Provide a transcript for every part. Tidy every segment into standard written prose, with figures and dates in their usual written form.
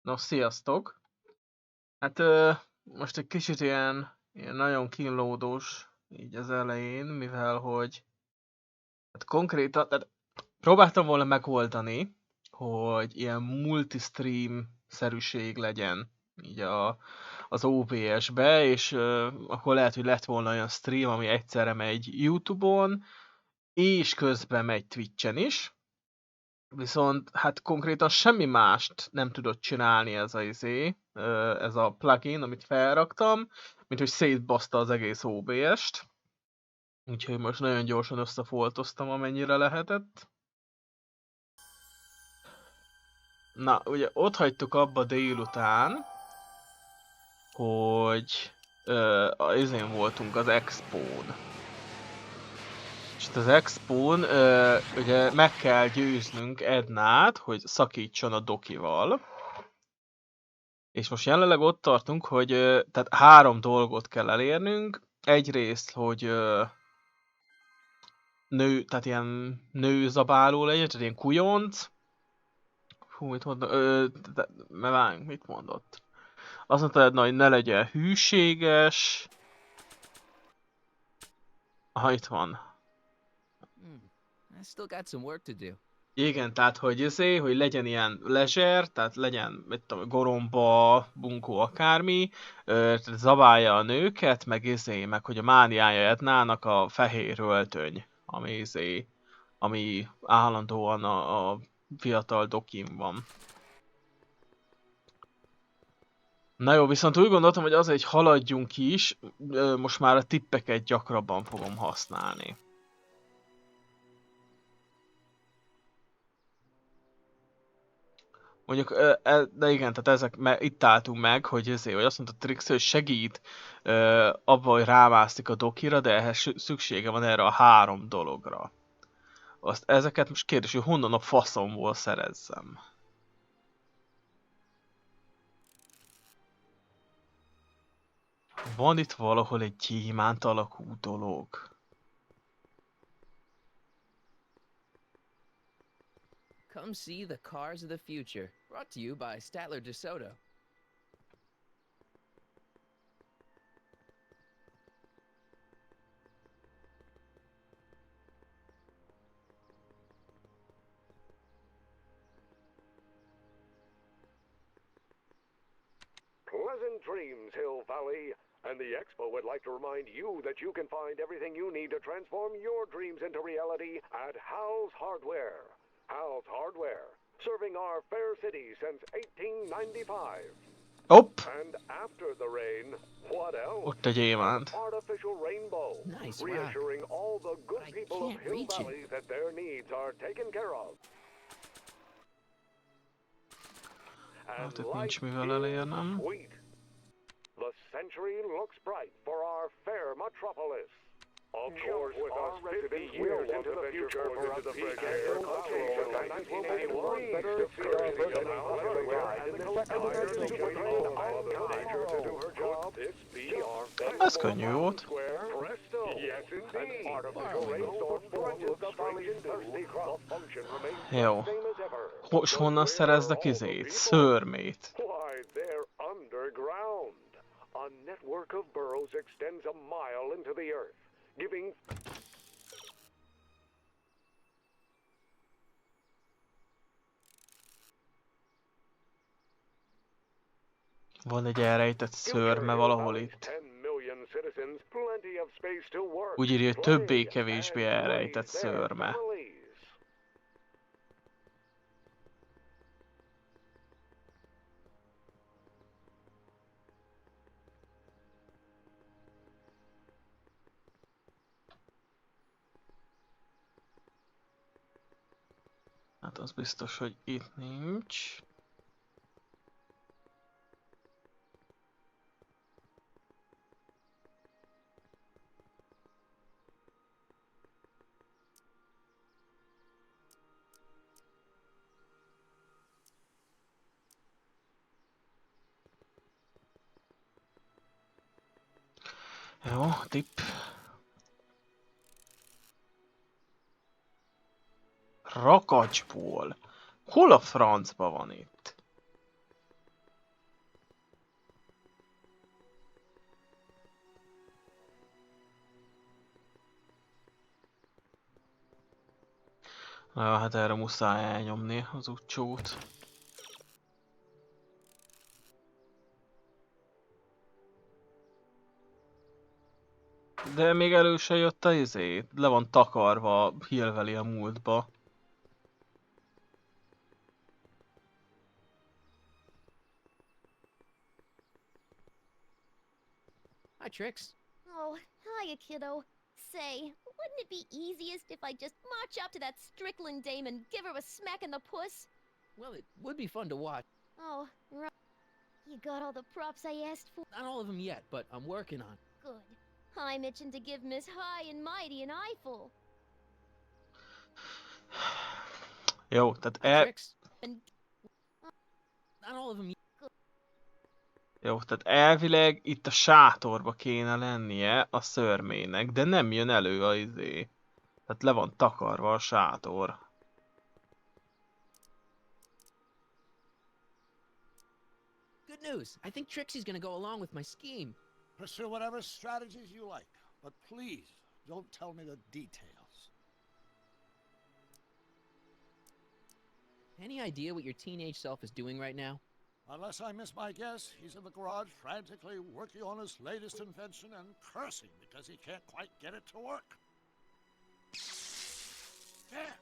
No, sziasztok! Hát most egy kicsit ilyen nagyon kínlódós így az elején, mivel hogy hát konkrétan, tehát próbáltam volna megoldani, hogy ilyen multi-stream-szerűség legyen így az OBS-be, és akkor lehet, hogy lett volna olyan stream, ami egyszerre megy YouTube-on, és közben megy Twitch-en is. Viszont hát konkrétan semmi mást nem tudott csinálni ez a plugin, amit felraktam, mint hogy szétbaszta az egész OBS-t. Úgyhogy most nagyon gyorsan összefoltoztam, amennyire lehetett. Na, ugye ott hagytuk abba délután, hogy izén voltunk az Expón. És az Expón ugye meg kell győznünk Ednát, hogy szakítson a Dokival. És most jelenleg ott tartunk, hogy tehát 3 dolgot kell elérnünk. Egyrészt, hogy tehát ilyen nőzabáló legyen, tehát ilyen kujonc. Hú, mit mondom? Mit mondott? Azt mondta, hogy ne legyen hűséges. Aha, itt van. I still got some work to do. Igen, tehát hogy legyen ilyen leisure, tehát legyen, mit tudom, goromba, bunkó, akármi, zabálja a nőket, meg hogy a mániája Ednának a fehér öltöny, ami állandóan a fiatal Dokin van. Na jó, viszont úgy gondoltam, hogy azért, hogy haladjunk is, most már a tippeket gyakrabban fogom használni. Mondjuk, de igen, tehát itt álltunk meg, hogy hogy azt mondta Trix, hogy segít abban, hogy rámászik a Dokira, de ehhez szüksége van erre a 3 dologra. Ezeket most kérdés, hogy honnan a faszomból szerezzem. Van itt valahol egy gyémánt alakú dolog. Come see the cars of the future. Brought to you by Statler DeSoto. Pleasant dreams, Hill Valley. And the Expo would like to remind you that you can find everything you need to transform your dreams into reality at Hal's Hardware. Hal's Hardware, serving our fair city since 1895. Hopp! And after the rain, what else? Ott egy gyémánt. An artificial rainbow, Nice reassuring all the good But I people of can't Hill reach it. Valley that their needs are taken care of. Hát itt nincs mivel elérnem. Sweet. The century looks bright for our fair metropolis. Of course, with us 50 years into the future for a peak air location, 1981 better to see our version of the ride in the second to train Mother Nature to do her job. This be our Ez könnyű volt. Presto. Yes, indeed. An artificial rainstorm drenches the valley's thirsty crop. The function remains Jó. the same as ever. És honnan szerezzek szörmét? Why, they're underground. A network of burrows extends a mile into the earth, giving... Van egy elrejtett szörme valahol itt. 10 million citizens plenty of space to work, Úgy írja, hogy play, többé-kevésbé and elrejtett raise their szörme. families. Hát az biztos, hogy itt nincs. Jó, tipp. Rakacsból. Hol a francba van itt? Na, hát erre muszáj elnyomni az útcsót. De még elő se jött a izé. Le van takarva Hillvalley a múltba. Hi, Trix. Oh, hiya, kiddo. Say, wouldn't it be easiest if I just march up to that Strickland dame and give her a smack in the puss? Well, it would be fun to watch. Oh, right. You got all the props I asked for? Not all of them yet, but I'm working on it. Good. I'm itching to give Miss High and Mighty an eyeful. Jó, tehát Hi, Trix. And Not all of them yet. Jó, tehát elvileg itt a sátorba kéne lennie a szörmének, de nem jön elő a izé. Tehát le van takarva a sátor. Good news. I think Trixie's gonna go along with my scheme. Pursue whatever strategies you like, but please don't tell me the details. Any idea what your teenage self is doing right now? Unless I miss my guess, he's in the garage frantically working on his latest invention and cursing because he can't quite get it to work. Yeah.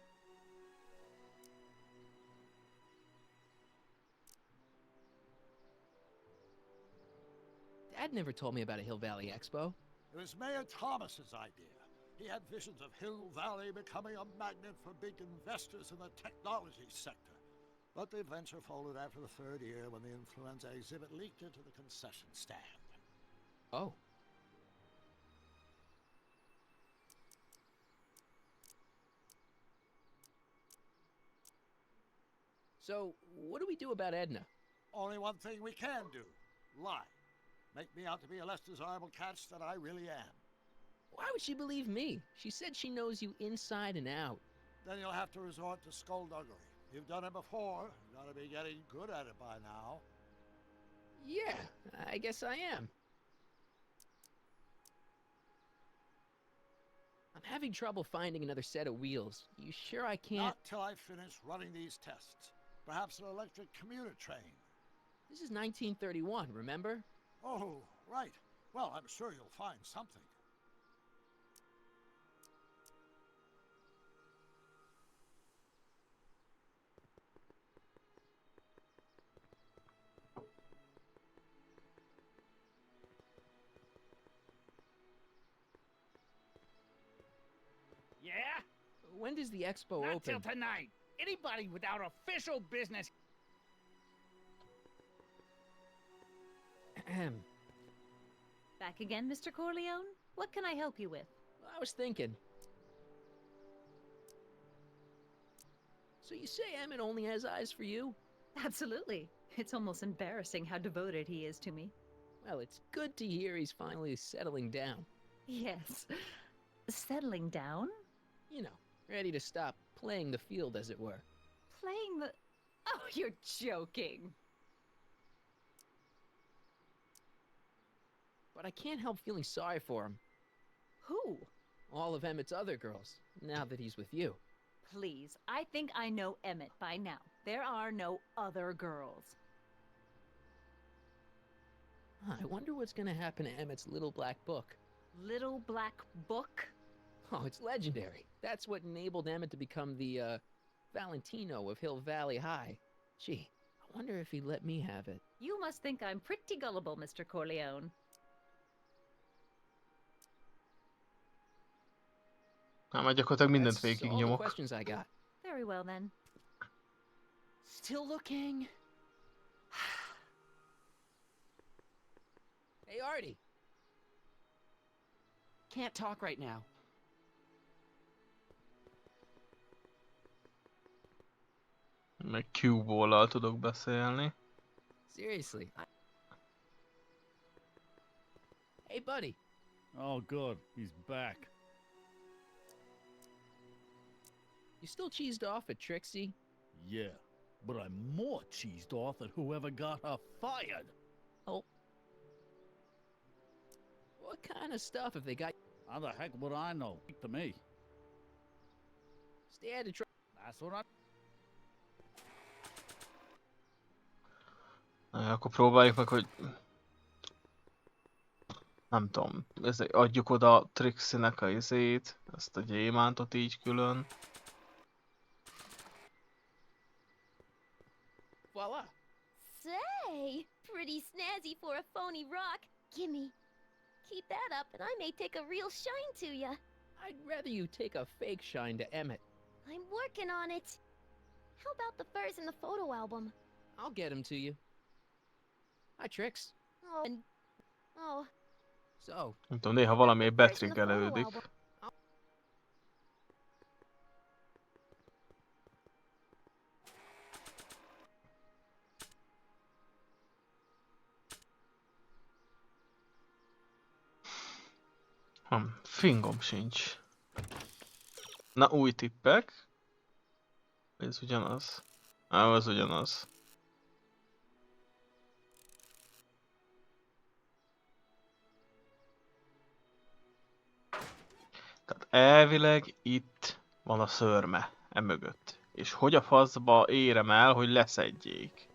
Dad never told me about a Hill Valley Expo. It was Mayor Thomas's idea. He had visions of Hill Valley becoming a magnet for big investors in the technology sector. But the venture folded after the third year when the influenza exhibit leaked into the concession stand. Oh. So, what do we do about Edna? Only one thing we can do. Lie. Make me out to be a less desirable catch than I really am. Why would she believe me? She said she knows you inside and out. Then you'll have to resort to skullduggery. You've done it before. You gotta be getting good at it by now. Yeah, I guess I am. I'm having trouble finding another set of wheels. You sure I can't? Not till I finish running these tests. Perhaps an electric commuter train. This is 1931, remember? Oh, right. Well, I'm sure you'll find something. Yeah? When does the expo Not open? till tonight. Anybody without official business. Ahem. Back again, Mr. Corleone? What can I help you with? I was thinking. So you say Emmett only has eyes for you? Absolutely. It's almost embarrassing how devoted he is to me. Well, it's good to hear he's finally settling down. Yes. Settling down? You know, ready to stop playing the field, as it were. Playing the... Oh, you're joking. But I can't help feeling sorry for him. Who? All of Emmett's other girls, now that he's with you. Please, I think I know Emmett by now. There are no other girls. I wonder what's gonna happen to Emmett's little black book. Little Black Book? Oh, it's legendary. That's what enabled Emmett to become the, Valentino of Hill Valley High. Gee, I wonder if he'd let me have it. You must think I'm pretty gullible, Mr. Corleone. Hát már gyakorlatilag mindent That's all the végignyomok. questions I got. Very well, then. Still looking? Hey, Artie. Can't talk right now. Meg Q-ball-al tudok beszélni. Seriously. Hey, buddy. Oh, good. He's back. You still cheesed off at Trixie? Yeah, but I'm more cheesed off at whoever got her fired. Oh. What kind of stuff have they got? How the heck would I know? To me. Stay out of trouble. That's what Akkor próbáljuk meg, hogy nem tudom, adjuk oda Trixie-nek a izét, ezt a gyémántot így külön. Voila! Say, pretty snazzy for a phony rock. Gimme. Keep that up and I may take a real shine to ya. I'd rather you take a fake shine to Emmett. I'm working on it. How about the furs in the photo album? I'll get him to you. Hi, Trix. Oh, and... Oh, So, Nem tudom, néha valami betriggerelődik. Fingom sincs. Na, új tippek. Ez ugyanaz. Az ugyanaz. Tehát elvileg itt van a szörme, emögött. És hogy a faszba érem el, hogy leszedjék?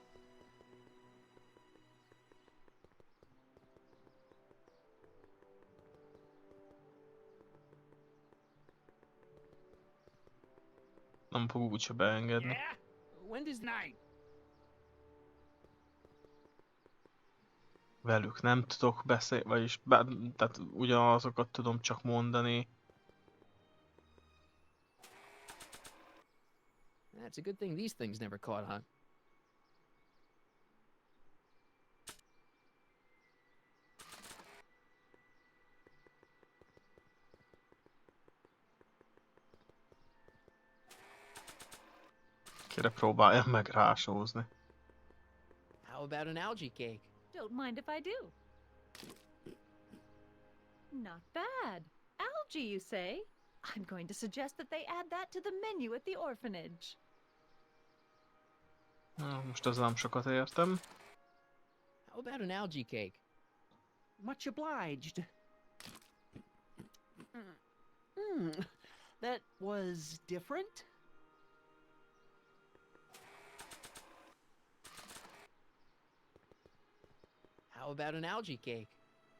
Nem fog úgyse beengedni. Yeah? When does night? Velük nem tudok beszélni, vagyis tehát ugyanazokat tudom csak mondani. That's a good thing these things never caught on. Kire próbáljam meg rásózni. How about an algae cake? Don't mind if I do. Not bad. Algae, you say? I'm going to suggest that they add that to the menu at the orphanage. Na, most ez nem sokat értem. How about an algae cake? Much obliged. That was different? How about an algae cake?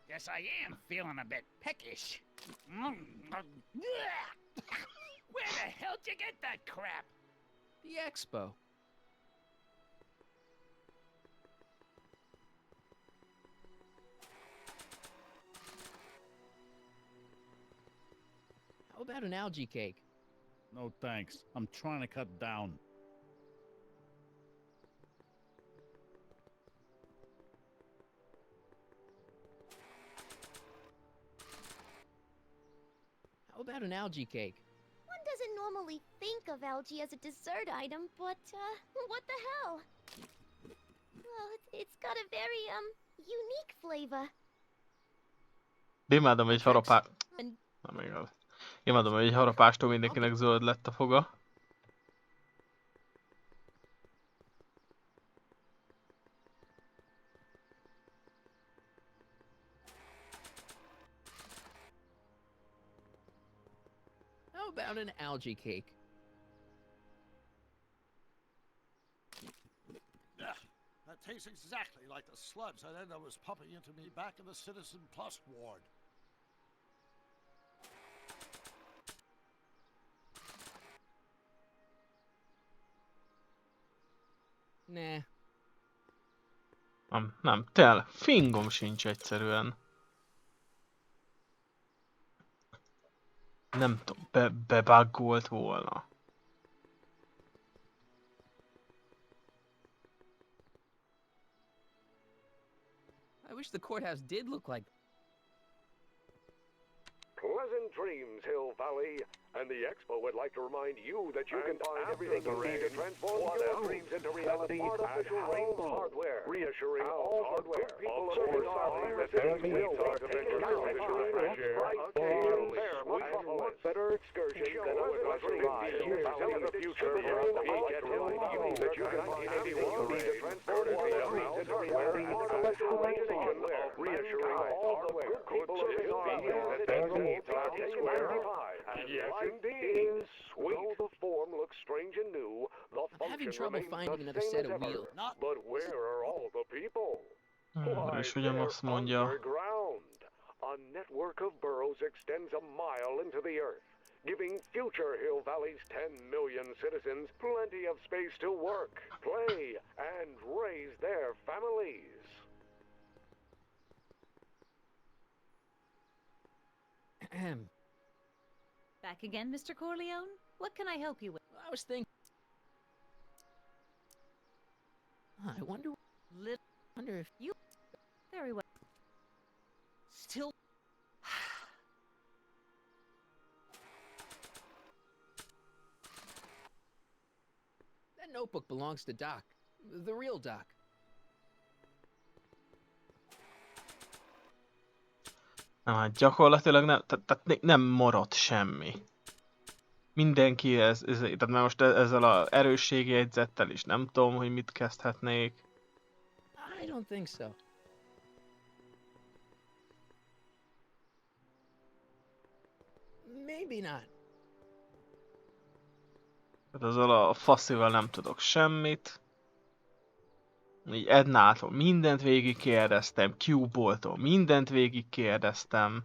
Guess I am feeling a bit peckish. Where the hell did you get that crap? The expo. How about an algae cake? No thanks. I'm trying to cut down. How about an algae cake? one doesn't normally think of algae as a dessert item, but, what the hell? Well, it's got a very, unique flavor. Imádom, egy harapás... And Nem igaz. Imádom, hogy egy harapástól mindenkinek zöld lett a foga. How about an algae cake? That tastes exactly like the sludge that Enda was pumping into me back in the Citizen Plus ward. Nah. Nem, tényleg, fingom sincs egyszerűen. Nem tudom, bebuggolt volna. I wish the courthouse did look like... Pleasant dreams, Hill Valley. And the Expo would like to remind you that you can find everything you need to transform your dreams into reality at House Hardware. Reassuring all hardware people of Hill Valley that these will artificial better excursions than I would like to ride years into the future for us to peek at Hill Valley that you can find everything you need to transform your dreams into reality at House Hardware. Reassuring all the good people of Hill Valley that these needs are square. Yes, indeed. Though the form looks strange station trouble remains finding the another same set as of ever. wheels. But where are all the people? Why, És they're ugyanazt mondja. underground. A network of burrows extends a mile into the earth, giving future Hill Valley's 10 million citizens plenty of space to work, play, and raise their families. Ahem. Back again, Mr. Corleone? What can I help you with? I was thinking. I wonder if you Very well. still. That notebook belongs to Doc, the real Doc. Na, hát gyakorlatilag nem, tehát nem maradt semmi. Mindenki tehát már most ezzel az erősségjegyzettel is nem tudom, hogy mit kezdhetnék. I don't think so. Maybe not. Tehát ezzel a faszival nem tudok semmit. Így Ednától mindent végigkérdeztem, Q-boltól mindent végigkérdeztem.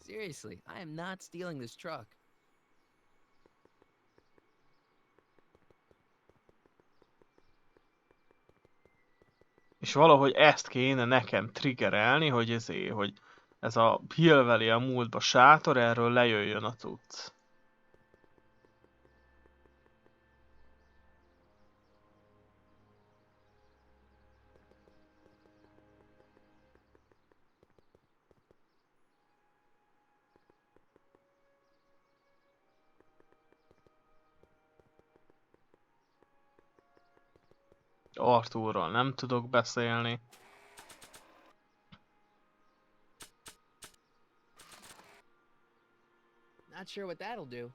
Seriously, I am not stealing this truck. És valahogy ezt kéne nekem triggerelni, hogy hogy ez a Hillvalley a múltba sátor, erről lejöjjön a cucc. Arthurral nem tudok beszélni. Not sure what that'll do.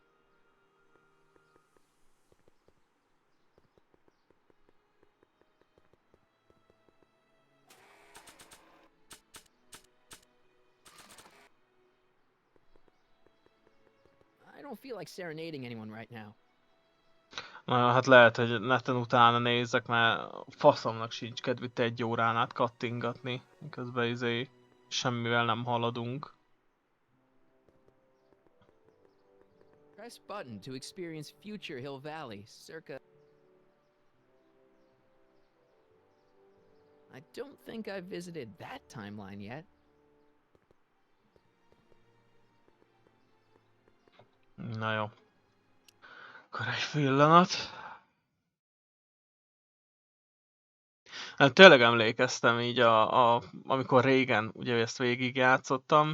I don't feel like serenading anyone right now. Na, hát lehet, hogy neten utána nézzek, mert faszomnak sincs kedvű itt 1 órán át kattingatni. Közben semmivel nem haladunk. Press button to experience future Hill Valley, circa. I don't think I've visited that timeline yet. Na jó. Akkor egy pillanat. Hát tényleg emlékeztem így amikor régen ugye ezt végigjátszottam,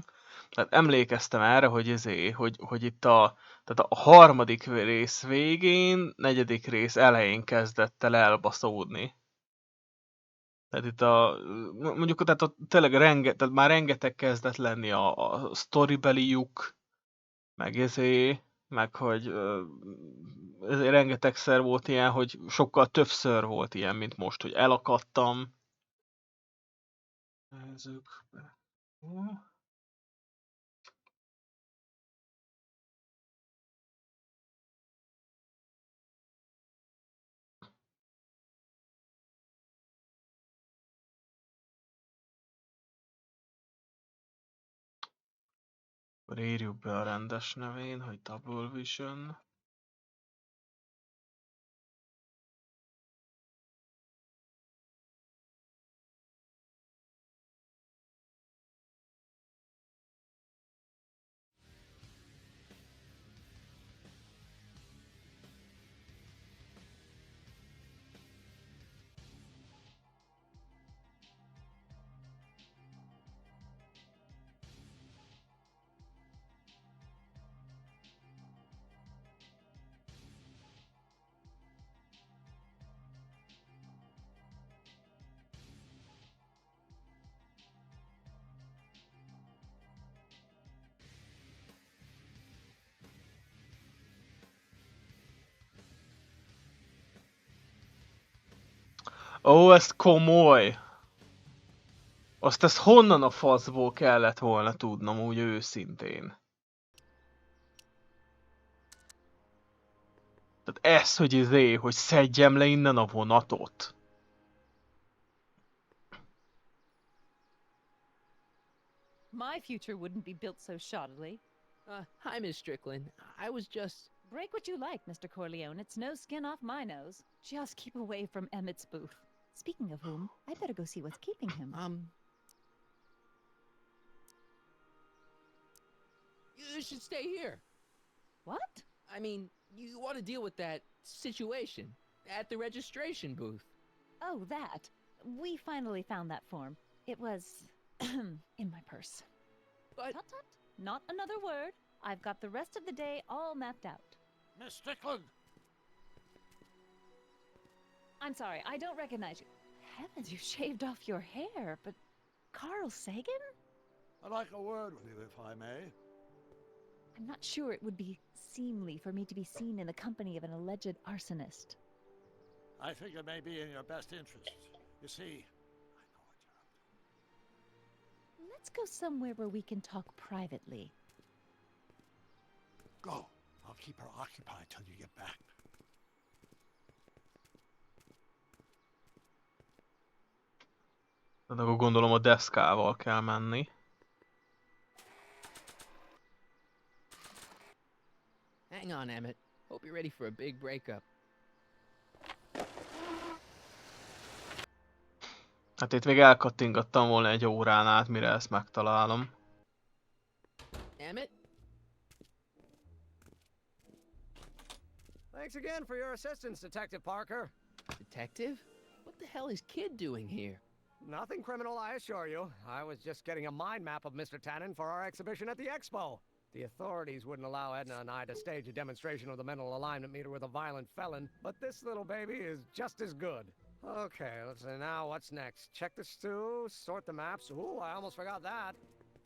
tehát emlékeztem erre, hogy itt tehát a harmadik rész végén, negyedik rész elején kezdett el elbaszódni. Tehát itt mondjuk tehát tényleg tehát már rengeteg kezdett lenni a storybeli lyuk, meg meg hogy rengetegszer volt ilyen, hogy sokkal többször volt ilyen, mint most, hogy elakadtam. Nézzük be. Akkor írjuk be a rendes nevén, hogy Double Vision. Ó, ez komoly! Azt ezt honnan a faszból kellett volna tudnom, úgy őszintén. Tehát ez, hogy hogy szedjem le innen a vonatot. My future wouldn't be built so shoddily. Hi, Miss Strickland. I was just... Break what you like, Mr. Corleone. It's no skin off my nose. Just keep away from Emmett's booth. Speaking of whom, I better go see what's keeping him. You should stay here. What? I mean, you want to deal with that situation at the registration booth. Oh, that. We finally found that form. It was in my purse. But... Tut tut. Not another word. I've got the rest of the day all mapped out. Miss Strickland! I'm sorry, I don't recognize you. Heavens, you shaved off your hair, but Carl Sagan? I'd like a word with you, if I may. I'm not sure it would be seemly for me to be seen in the company of an alleged arsonist. I think it may be in your best interest. You see, I know what you're up to. Let's go somewhere where we can talk privately. Go. I'll keep her occupied till you get back. Tehát akkor gondolom a deszkával kell menni. Hang on, Emmett. Hope you're ready for a big breakup. Hát itt még elkattingattam volna egy órán át, mire ezt megtalálom. Emmett? Thanks again for your assistance, Detective Parker. Detective? What the hell is Kid doing here? Nothing criminal, I assure you. I was just getting a mind map of Mr. Tannen for our exhibition at the Expo. The authorities wouldn't allow Edna and I to stage a demonstration of the mental alignment meter with a violent felon, but this little baby is just as good. Okay, let's see now what's next. Check the stew, sort the maps. Ooh, I almost forgot that.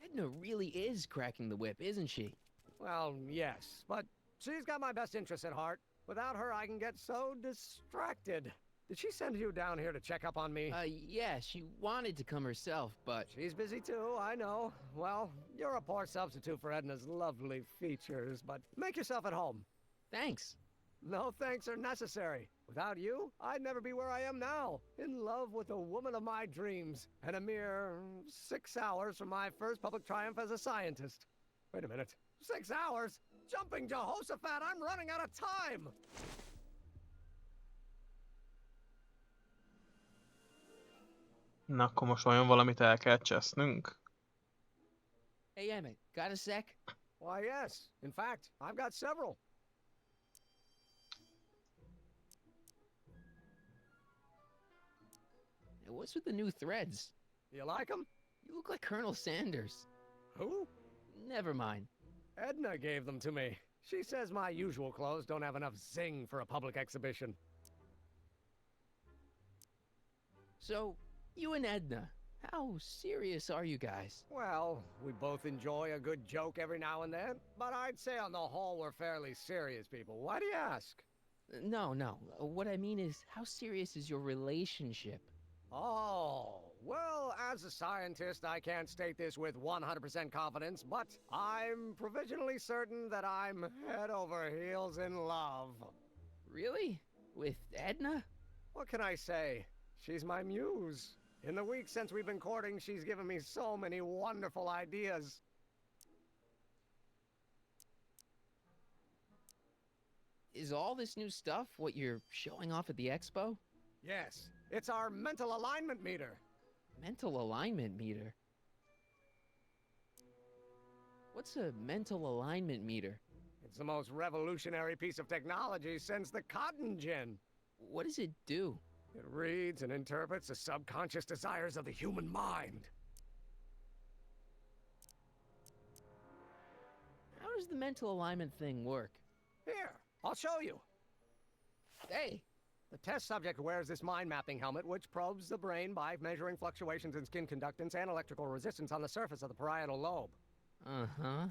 Edna really is cracking the whip, isn't she? Well, yes, but she's got my best interests at heart. Without her, I can get so distracted. Did she send you down here to check up on me? Yeah, she wanted to come herself, but... She's busy too, I know. Well, you're a poor substitute for Edna's lovely features, but make yourself at home. Thanks. No thanks are necessary. Without you, I'd never be where I am now. In love with the woman of my dreams. And a mere 6 hours from my first public triumph as a scientist. Wait a minute. 6 hours? Jumping Jehoshaphat, I'm running out of time! Na, akkor most vajon valamit el kell csesznünk? Hey, Emmett, got a sec? Why, yes. In fact, I've got several. Hey, what's with the new threads? You like them? You look like Colonel Sanders. Who? Never mind. Edna gave them to me. She says my usual clothes don't have enough zing for a public exhibition. So, you and Edna, how serious are you guys? Well, we both enjoy a good joke every now and then, but I'd say on the whole we're fairly serious people. Why do you ask? No. What I mean is, how serious is your relationship? Oh, well, as a scientist, I can't state this with 100% confidence, but I'm provisionally certain that I'm head over heels in love. Really? With Edna? What can I say? She's my muse. In the week since we've been courting, she's given me so many wonderful ideas. Is all this new stuff what you're showing off at the expo? Yes, it's our mental alignment meter. Mental alignment meter? What's a mental alignment meter? It's the most revolutionary piece of technology since the cotton gin. What does it do? It reads and interprets the subconscious desires of the human mind. How does the mental alignment thing work? Here, I'll show you. Hey! The test subject wears this mind mapping helmet, which probes the brain by measuring fluctuations in skin conductance and electrical resistance on the surface of the parietal lobe. Uh-huh.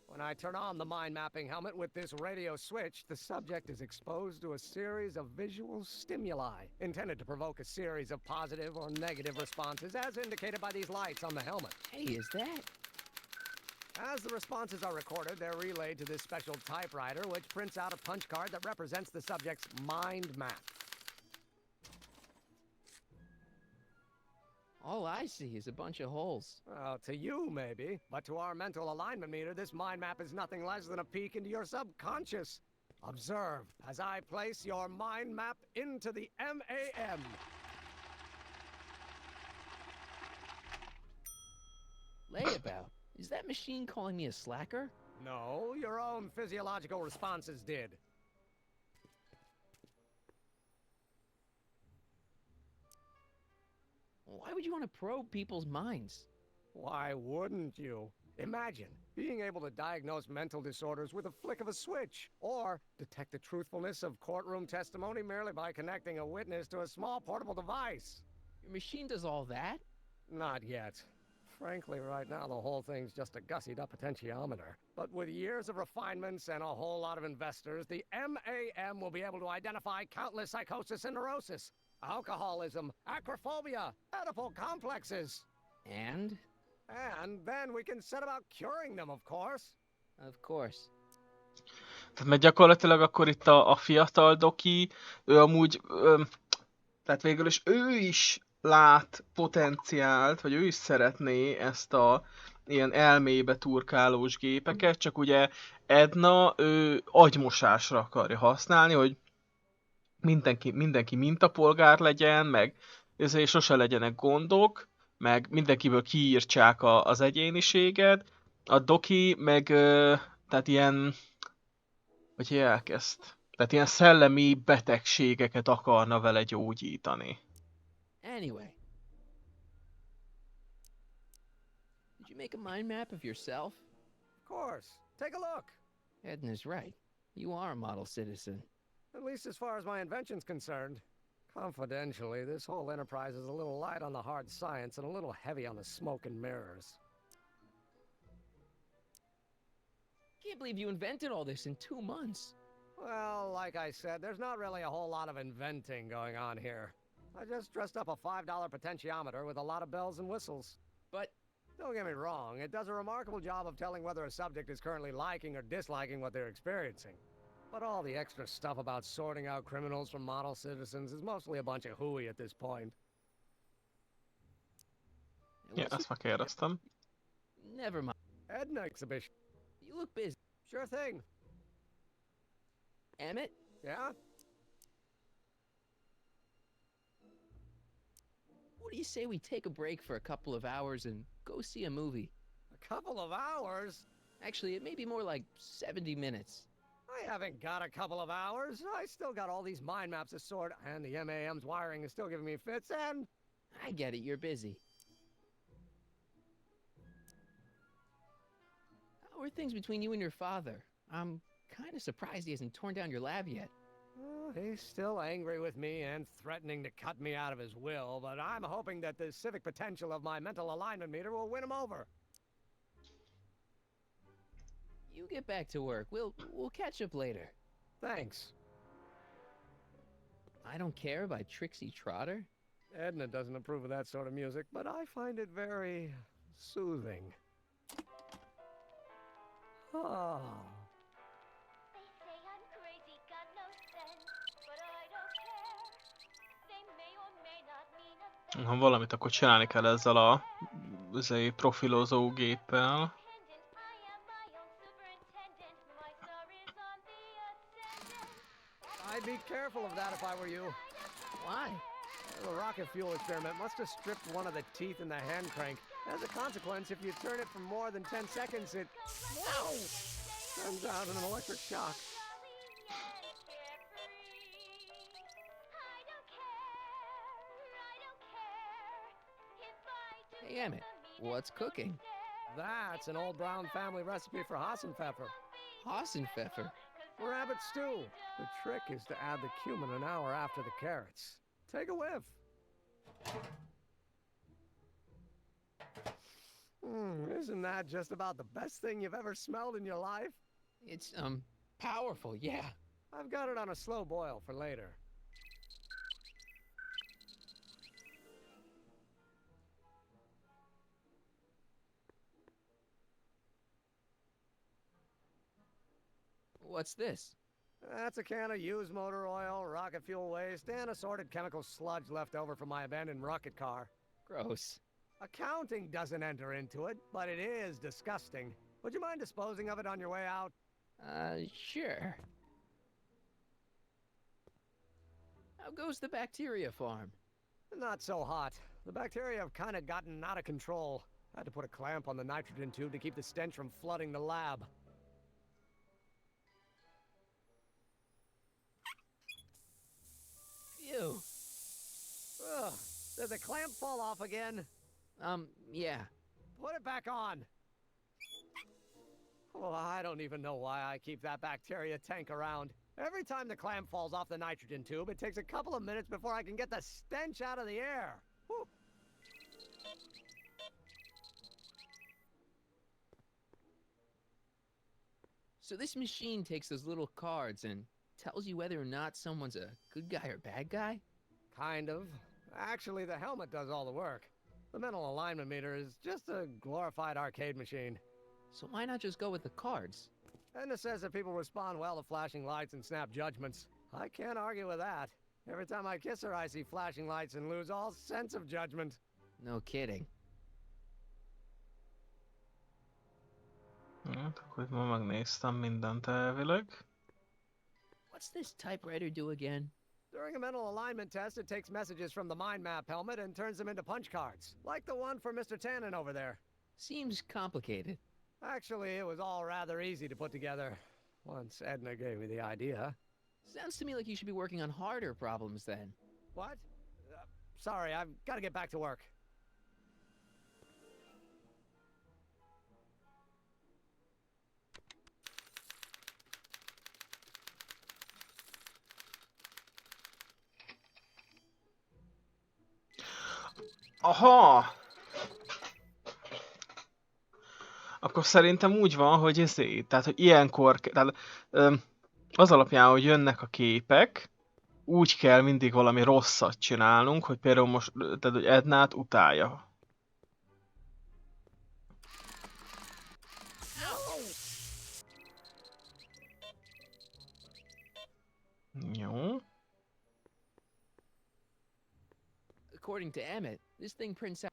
When I turn on the mind mapping helmet with this radio switch, the subject is exposed to a series of visual stimuli, intended to provoke a series of positive or negative responses, as indicated by these lights on the helmet. Hey, is that... As the responses are recorded, they're relayed to this special typewriter, which prints out a punch card that represents the subject's mind map. All I see is a bunch of holes. Well, to you, maybe. But to our mental alignment meter, this mind map is nothing less than a peek into your subconscious. Observe as I place your mind map into the MAM. Layabout. Is that machine calling me a slacker? No, your own physiological responses did. Why would you want to probe people's minds? Why wouldn't you? Imagine being able to diagnose mental disorders with a flick of a switch, or detect the truthfulness of courtroom testimony merely by connecting a witness to a small portable device. Your machine does all that? Not yet. Frankly, right now the whole thing's just a gussied up potentiometer. But with years of refinements and a whole lot of investors, the MAM will be able to identify countless psychosis and neurosis, alcoholism, acrophobia, Oedipal complexes. And? And then we can set about curing them, of course. Of course. Tehát mert gyakorlatilag akkor itt a fiatal Doki, ő amúgy, tehát végül is ő is lát potenciált, vagy ő is szeretné ezt a ilyen elmébe turkálós gépeket, csak ugye Edna ő agymosásra akarja használni, hogy mindenki mintapolgár legyen, meg és sose legyenek gondok, meg mindenkiből kiírtsák az egyéniséget. A Doki meg tehát ilyen, hogy hívják ezt? Tehát ilyen szellemi betegségeket akarna vele gyógyítani. Anyway. Did you make a mind map of yourself? Of course. Take a look. Edna's right. You are a model citizen. At least as far as my invention's concerned. Confidentially, this whole enterprise is a little light on the hard science and a little heavy on the smoke and mirrors. Can't believe you invented all this in 2 months. Well, like I said, there's not really a whole lot of inventing going on here. I just dressed up a $5 potentiometer with a lot of bells and whistles. But don't get me wrong, it does a remarkable job of telling whether a subject is currently liking or disliking what they're experiencing. But all the extra stuff about sorting out criminals from model citizens is mostly a bunch of hooey at this point. Ja, ezt már kérdeztem. Never mind. Edna exhibition. You look busy. Sure thing. Emmett? Yeah? What do you say we take a break for a couple of hours and go see a movie? A couple of hours? Actually, it may be more like 70 minutes. I haven't got a couple of hours. I still got all these mind maps to sort, and the MAM's wiring is still giving me fits, and... I get it, you're busy. How are things between you and your father? I'm kind of surprised he hasn't torn down your lab yet. He's still angry with me and threatening to cut me out of his will, but I'm hoping that the civic potential of my mental alignment meter will win him over. You get back to work. We'll catch up later. Thanks. I Don't Care by Trixie Trotter? Edna doesn't approve of that sort of music, but I find it very soothing. Oh. They say I'm crazy, got no sense, but I don't care. They may or may not mean a thing. Ha valamit akkor csinálni kell ezzel a profilozó géppel. I'd be careful of that if I were you. Why? The rocket fuel experiment must have stripped one of the teeth in the hand crank. As a consequence, if you turn it for more than 10 seconds, it sends out an electric shock. Hey, Emmett, what's cooking? That's an old Brown family recipe for Hassenpfeffer. Hassenpfeffer? Rabbit stew. The trick is to add the cumin an hour after the carrots. Take a whiff. Isn't that just about the best thing you've ever smelled in your life? It's, powerful, yeah. I've got it on a slow boil for later. What's this? That's a can of used motor oil, rocket fuel waste, and assorted chemical sludge left over from my abandoned rocket car. Gross. Accounting doesn't enter into it, but it is disgusting. Would you mind disposing of it on your way out? Sure. How goes the bacteria farm? Not so hot. The bacteria have kind of gotten out of control. I had to put a clamp on the nitrogen tube to keep the stench from flooding the lab. Phew. Ugh. Did the clamp fall off again? Yeah. Put it back on. Well, I don't even know why I keep that bacteria tank around. Every time the clamp falls off the nitrogen tube, it takes a couple of minutes before I can get the stench out of the air. Whew. So this machine takes those little cards and tells you whether or not someone's a good guy or bad guy? Kind of. Actually, the helmet does all the work. The mental alignment meter is just a glorified arcade machine. So why not just go with the cards? Edna says that people respond well to flashing lights and snap judgments. I can't argue with that. Every time I kiss her, I see flashing lights and lose all sense of judgment. No kidding. Hát, akkor itt ma megnéztem mindent elvileg. What's this typewriter do again? During a mental alignment test, it takes messages from the mind map helmet and turns them into punch cards. Like the one for Mr. Tannen over there. Seems complicated. Actually, it was all rather easy to put together. Once Edna gave me the idea. Sounds to me like you should be working on harder problems then. What? Sorry, I've got to get back to work. Aha! Akkor szerintem úgy van, hogy tehát hogy ilyenkor, tehát az alapján, hogy jönnek a képek, úgy kell mindig valami rosszat csinálnunk, hogy például most, tehát hogy Ednát utálja. Jó. According to Emmett, this thing prints out.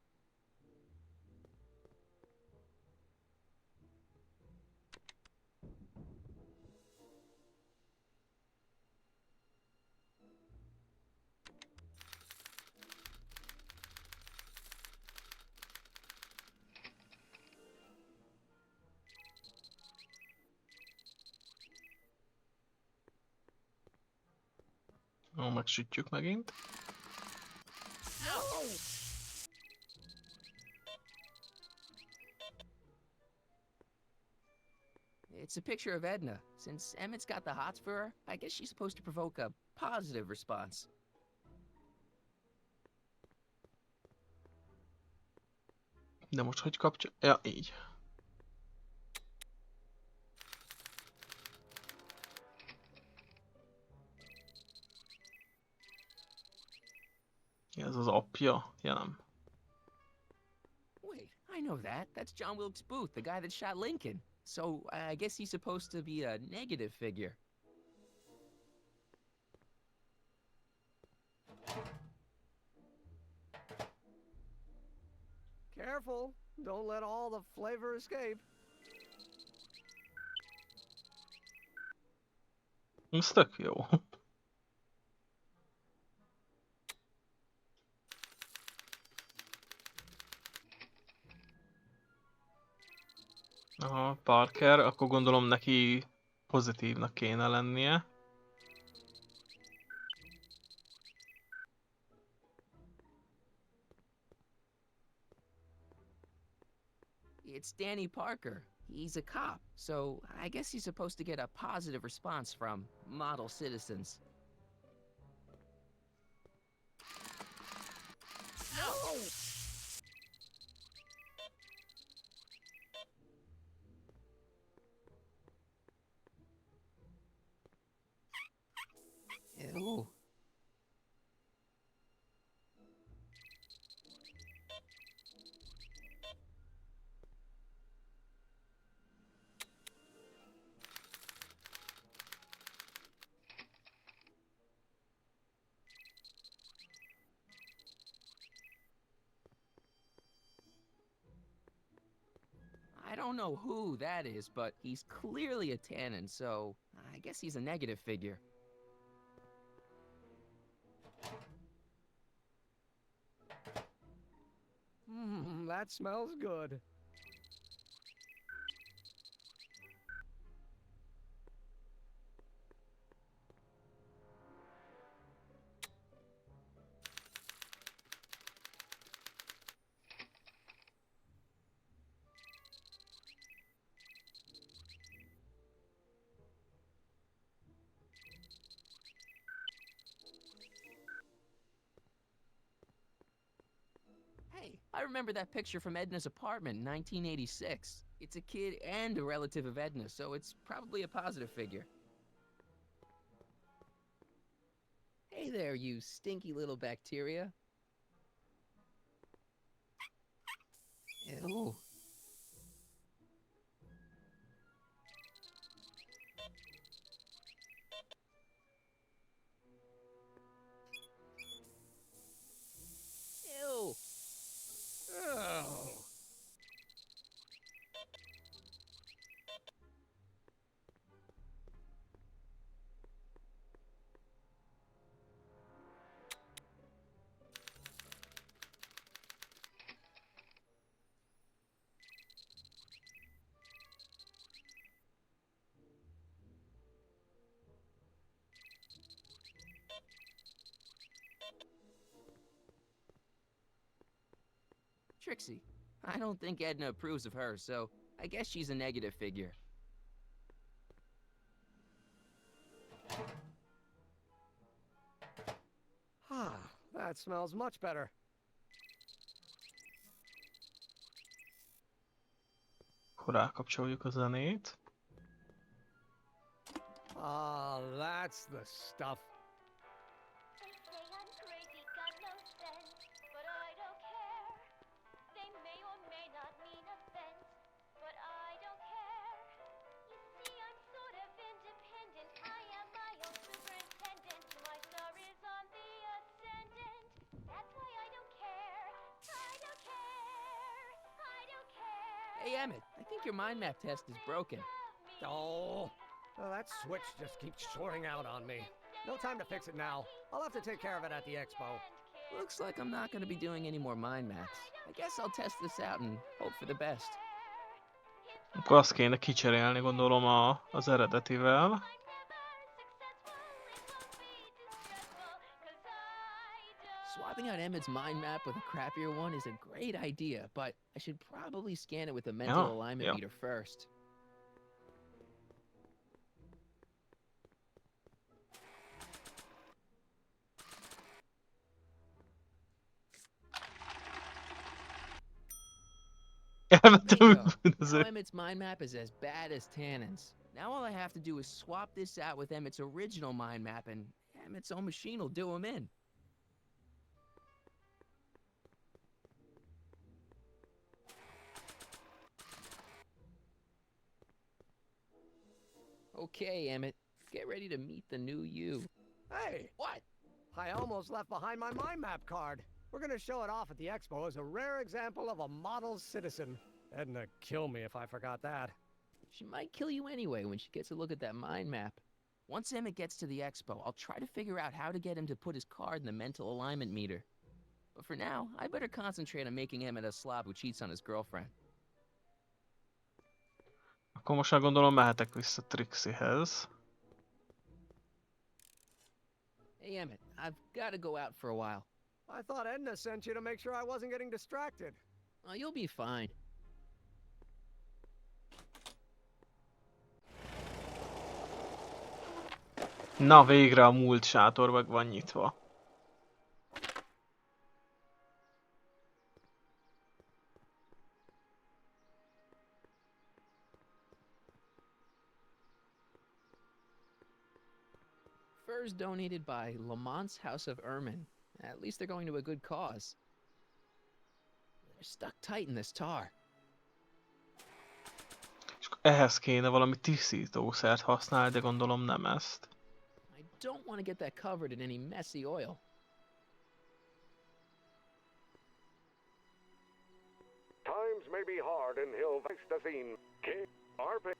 Ó, megsütjük megint. It's a picture of Edna. Since Emmett's got the hots for her, I guess she's supposed to provoke a positive response. De most hogy kapcsol... Ja, így. Ez az apja? Ja, nem. Wait, I know that. That's John Wilkes Booth, the guy that shot Lincoln. So I guess he's supposed to be a negative figure. Careful. Don't let all the flavor escape. Ez tök jó. Aha, Parker, akkor gondolom neki pozitívnak kéne lennie. It's Danny Parker. He's a cop, so I guess he's supposed to get a positive response from model citizens. Ew. don't know who that is, but he's clearly a Tannen, so I guess he's a negative figure. That smells good. Hey, I remember that picture from Edna's apartment in 1986. It's a kid and a relative of Edna, so it's probably a positive figure. Hey there, you stinky little bacteria. Ew. Ew. Oh. Trixie. I don't think Edna approves of her, so I guess she's a negative figure. That smells much better. Akkor rákapcsoljuk a zenét. Ah, that's the stuff. They say I'm crazy, got no sense, but I don't care. They may or may not mean offense, but I don't care. You see, I'm sort of independent. I am my own superintendent. My star is on the ascendant. That's why I don't care. I don't care. I don't care. Hey, Emmett, I think your mind map test is broken. Oh, well, that switch just keeps shorting out on me. No time to fix it now. I'll have to take care of it at the expo. Looks like I'm not going to be doing any more mind maps. I guess I'll test this out and hope for the best. Akkor azt kéne kicserélni, gondolom, az eredetivel. Swapping out Emmett's mind map with a crappier one is a great idea, but I should probably scan it with a mental alignment meter first. Bingo! Now Emmett's mind map is as bad as Tannen's. Now all I have to do is swap this out with Emmett's original mind map, and Emmett's own machine will do him in. Okay, Emmett, get ready to meet the new you. Hey! What? I almost left behind my mind map card. We're gonna show it off at the expo as a rare example of a model citizen. Edna kill me if I forgot that. She might kill you anyway when she gets a look at that mind map. Once Emmett gets to the expo, I'll try to figure out how to get him to put his card in the mental alignment meter. But for now, I better concentrate on making Emmett a slob who cheats on his girlfriend. Akkor most már gondolom mehetek vissza Trixiehez. Hey Emmett, I've got to go out for a while. I thought Edna sent you to make sure I wasn't getting distracted. Oh, you'll be fine. Na, végre a múlt sátor meg van nyitva. Furs donated by Lamont's House of Ermine. At least they're going to a good cause. They're stuck tight in this tar. És ehhez kéne valami tisztítószert használni, de gondolom nem ezt. I don't want to get that covered in any messy oil. Times may be hard and he'll face the scene. RP.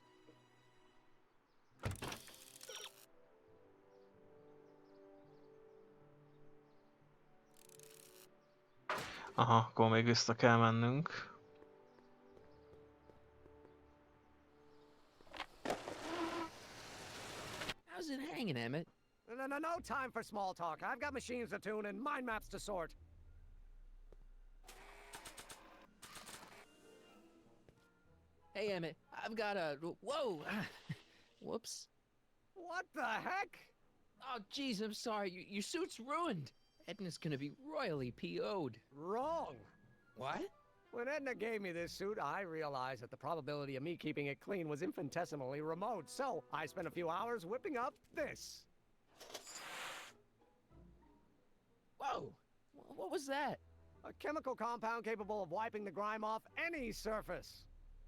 Aha, akkor még vissza kell mennünk. How's it hanging, Emmett? No time for small talk. I've got machines to tune and mind maps to sort. Hey, Emmett, I've got a... Whoa! Whoops. What the heck? Oh, jeez, I'm sorry. Your suit's ruined. Edna's gonna be royally PO'd. Wrong. What? When Edna gave me this suit, I realized that the probability of me keeping it clean was infinitesimally remote, so I spent a few hours whipping up this. Whoa! What was that? A chemical compound capable of wiping the grime off any surface.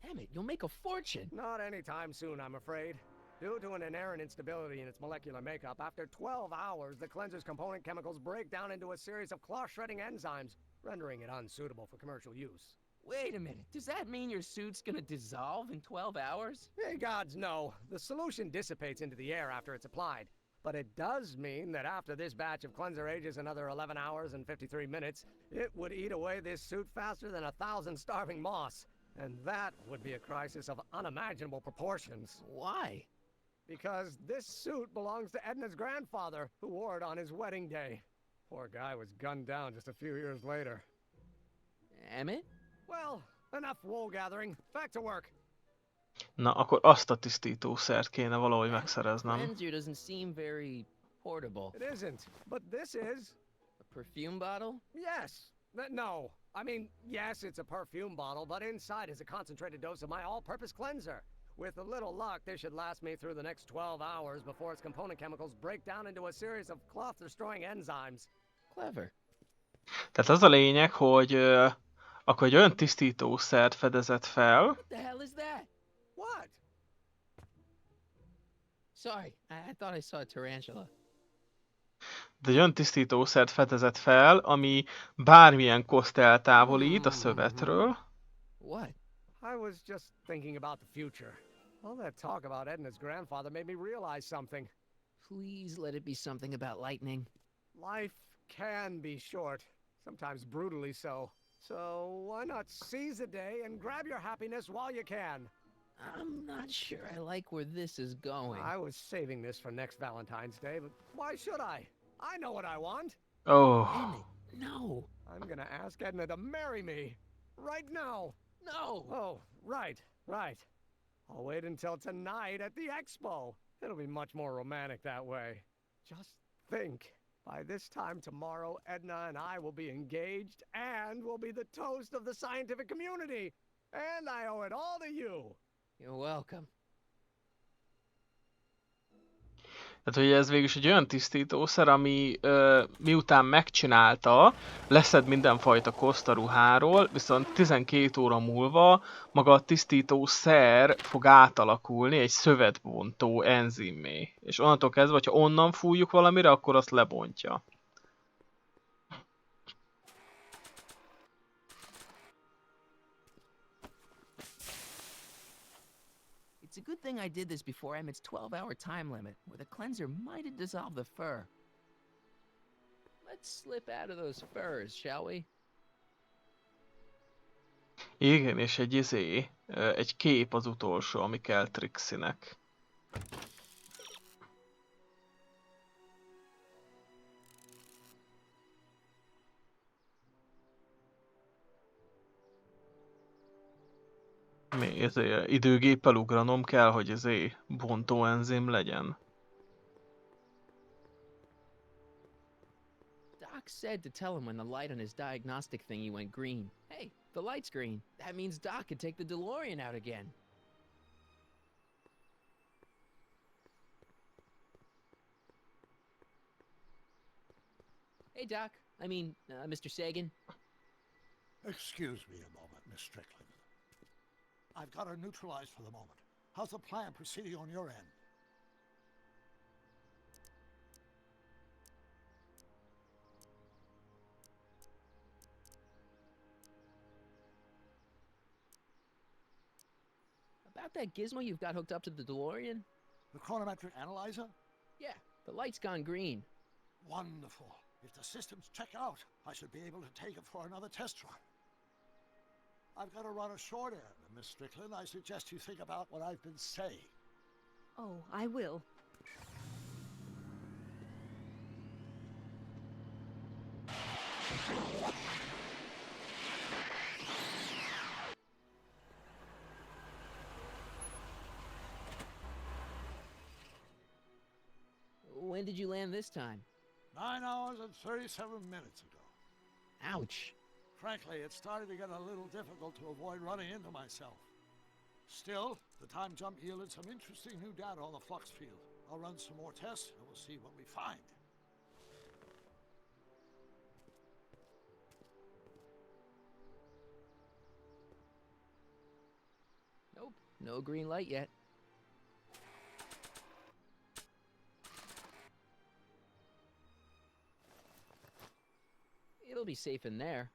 Emmett, you'll make a fortune. Not anytime soon, I'm afraid. Due to an inherent instability in its molecular makeup, after 12 hours, the cleanser's component chemicals break down into a series of cloth-shredding enzymes, rendering it unsuitable for commercial use. Wait a minute. Does that mean your suit's gonna dissolve in 12 hours? Hey, gods, no. The solution dissipates into the air after it's applied. But it does mean that after this batch of cleanser ages another 11 hours and 53 minutes, it would eat away this suit faster than 1,000 starving moths. And that would be a crisis of unimaginable proportions. Why? Because this suit belongs to Edna's grandfather, who wore it on his wedding day. Poor guy was gunned down just a few years later. Emmett? Well, enough wool gathering. Back to work. Na, akkor azt a tisztítószert kéne valahogy megszereznem. Cleanser doesn't seem very portable. It isn't, but this is. A perfume bottle? Yes. No. I mean, yes, it's a perfume bottle, but inside is a concentrated dose of my all-purpose cleanser. With a little luck, this should last me through the next 12 hours before its component chemicals break down into a series of cloth-destroying enzymes. Clever. Tehát az a lényeg, hogy akkor egy olyan tisztítószert fedezett fel. What the hell is that? What? Sorry, I thought I saw a tarantula. De egy olyan tisztítószert fedezett fel, ami bármilyen koszt eltávolít a szövetről. What? I was just thinking about the future. All that talk about Edna's grandfather made me realize something. Please let it be something about lightning. Life can be short, sometimes brutally so. So why not seize the day and grab your happiness while you can? I'm not sure I like where this is going. I was saving this for next Valentine's Day, but why should I? I know what I want. Oh. Emmett, no. I'm gonna ask Edna to marry me. Right now. No. Oh, right. I'll wait until tonight at the expo. It'll be much more romantic that way. Just think. By this time tomorrow, Edna and I will be engaged and will be the toast of the scientific community. And I owe it all to you. You're welcome. Tehát, hogy ez végülis egy olyan tisztítószer, ami miután megcsinálta, leszed mindenfajta koszt a ruháról, viszont 12 óra múlva maga a tisztítószer fog átalakulni egy szövetbontó enzimmé. És onnantól kezdve, hogyha onnan fújjuk valamire, akkor azt lebontja. It's a good thing I did this before Emmett's 12-hour time limit, where the cleanser might have dissolved the fur. Let's slip out of those furs, shall we? Igen, és egy kép az utolsó, ami kell Trixie-nek. Mi időgéppel ugranom kell, hogy bontó enzim legyen. Doc said to tell him when the light on his diagnostic thingy went green. Hey, the light's green. That means Doc could take the DeLorean out again. Hey, Doc. I mean, Mr. Sagan. Excuse me a moment, Miss Strickland. I've got her neutralized for the moment. How's the plan proceeding on your end? that gizmo you've got hooked up to the DeLorean? The chronometric analyzer? Yeah, the light's gone green. Wonderful. If the systems check out, I should be able to take it for another test run. I've got to run ashore there, Miss Strickland. I suggest you think about what I've been saying. Oh, I will. When did you land this time? 9 hours and 37 minutes ago. Ouch. Frankly, it started to get a little difficult to avoid running into myself. Still, the time jump yielded some interesting new data on the flux field. I'll run some more tests and we'll see what we find. Nope, no green light yet. It'll be safe in there.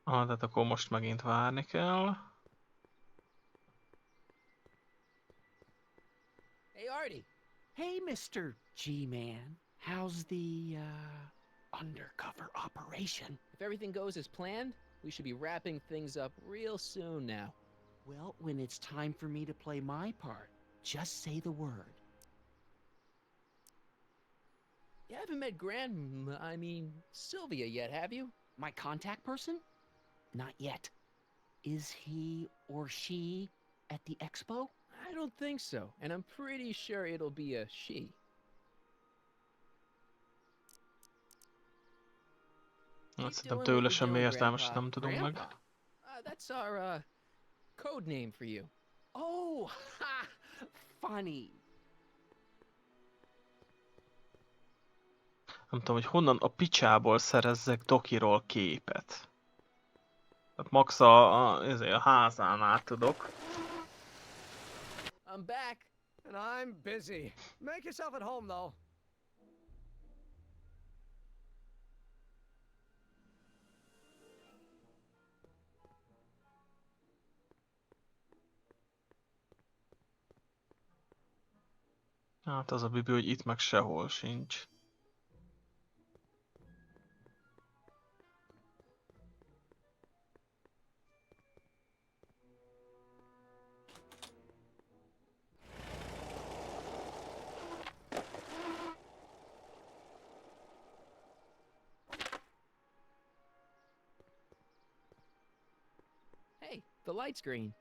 Tehát akkor most megint várni kell. Hey, Artie. Hey, Mr. G-Man. How's the, undercover operation? If everything goes as planned, we should be wrapping things up real soon now. Well, when it's time for me to play my part, just say the word. You haven't met Sylvia yet, have you? My contact person? Not yet. Is he or she at the expo? I don't think so, and I'm pretty sure it'll be a she. Szerintem tőle semmi értelmes nem tudunk meg. That's our, code name for you. Oh, ha! Funny. Nem tudom, hogy honnan a picsából szerezzek Dokiról képet. Tehát max a házánál tudok. I'm back. And I'm busy. Make yourself at home, though. Hát az a bibi, hogy itt meg sehol sincs. Hey, the light's green.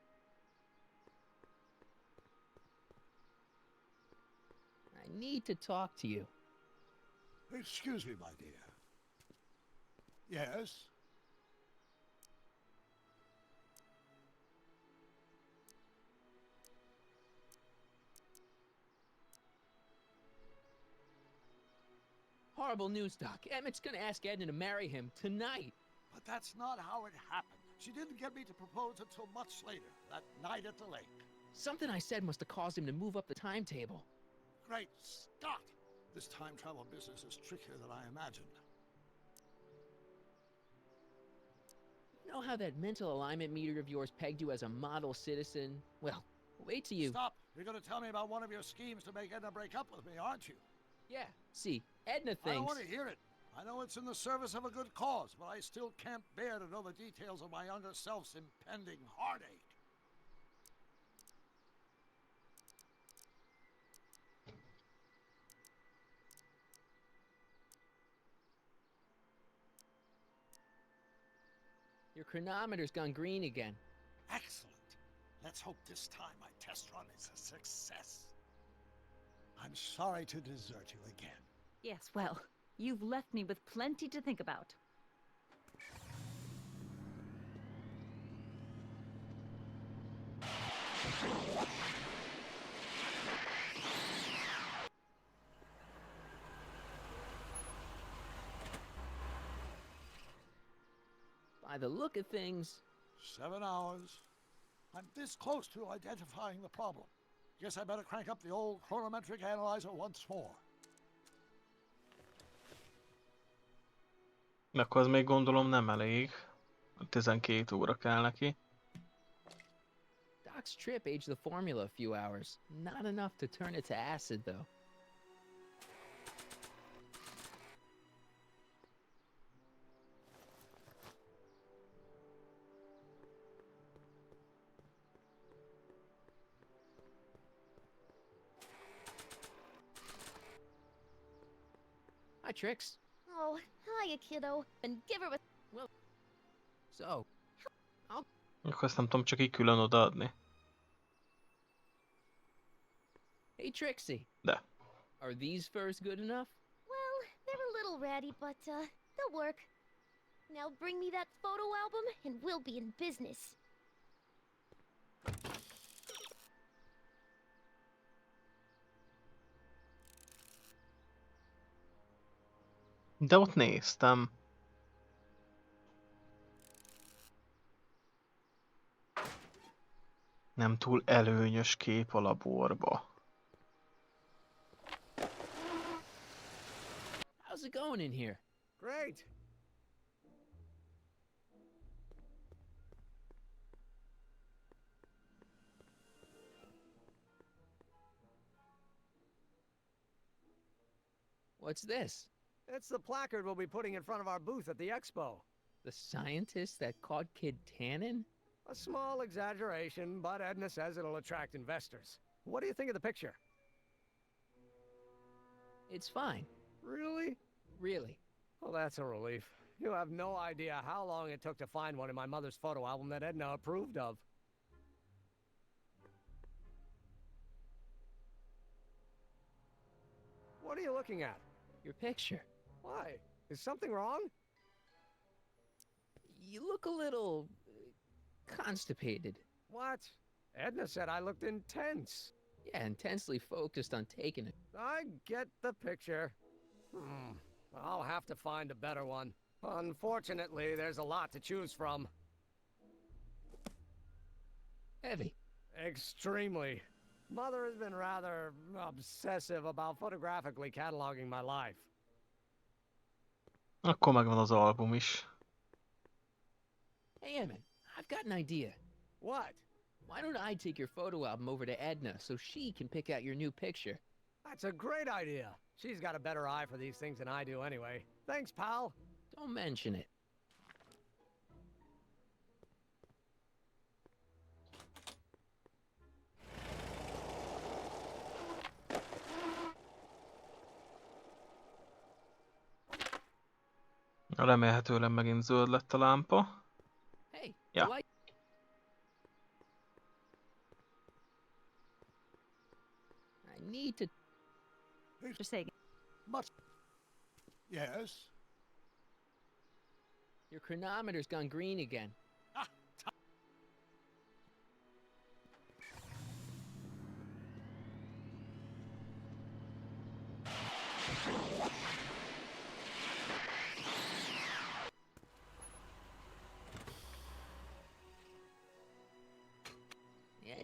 I need to talk to you. Excuse me, my dear. Yes? Horrible news, Doc. Emmett's gonna ask Edna to marry him tonight. But that's not how it happened. She didn't get me to propose until much later, that night at the lake. Something I said must have caused him to move up the timetable. Great Scott! This time travel business is trickier than I imagined. You know how that mental alignment meter of yours pegged you as a model citizen? Well, wait till you... Stop! You're gonna tell me about one of your schemes to make Edna break up with me, aren't you? Yeah, see, Edna thinks... I don't want to hear it. I know it's in the service of a good cause, but I still can't bear to know the details of my younger self's impending heartache. Your chronometer's gone green again. Excellent. Let's hope this time my test run is a success. I'm sorry to desert you again. Yes, well, you've left me with plenty to think about. By the look of things... 7 hours. I'm this close to identifying the problem. Guess I better crank up the old chronometric analyzer once more. Akkor az még gondolom nem elég. 12 óra kell neki. Doc box trip aged the formula a few hours. Not enough to turn it to acid, though. Hi, Trix. Oh, hiya, kiddo. And give her a... Well, so, Akkor ezt nem tudom csak így külön odaadni. hey, Trixie. De. Are these furs good enough? Well, they're a little ratty, but, they'll work. Now bring me that photo album, and we'll be in business. De ott néztem. Nem túl előnyös kép a laborba. How's it going in here? Great. What's this? It's the placard we'll be putting in front of our booth at the expo. The scientist that caught Kid Tannen? A small exaggeration, but Edna says it'll attract investors. What do you think of the picture? It's fine. Really? Really. Well, that's a relief. You have no idea how long it took to find one in my mother's photo album that Edna approved of. What are you looking at? Your picture. Why? Is something wrong? You look a little... constipated. What? Edna said I looked intense. Yeah, intensely focused on taking it. I get the picture. I'll have to find a better one. Unfortunately, there's a lot to choose from. Heavy. Extremely. Mother has been rather obsessive about photographically cataloging my life. Akkor megvan az album is. Hey, Emmett, I've got an idea. What? Why don't I take your photo album over to Edna so she can pick out your new picture? That's a great idea. She's got a better eye for these things than I do anyway. Thanks, pal. Don't mention it. Remélhetőleg megint zöld lett a lámpa. Hey, Ja. the light. I need to... Just saying. Much. Yes? Your chronometer's gone green again.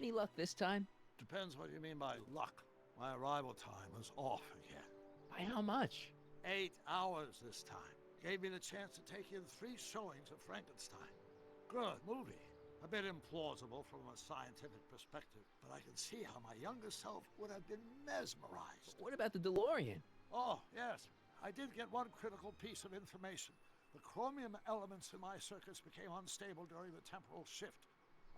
Any luck this time? Depends what you mean by luck. My arrival time was off again. By how much? 8 hours this time. Gave me the chance to take in 3 showings of Frankenstein. Good movie. A bit implausible from a scientific perspective, but I can see how my younger self would have been mesmerized. What about the DeLorean? Oh, yes. I did get one critical piece of information. The chromium elements in my circuits became unstable during the temporal shift.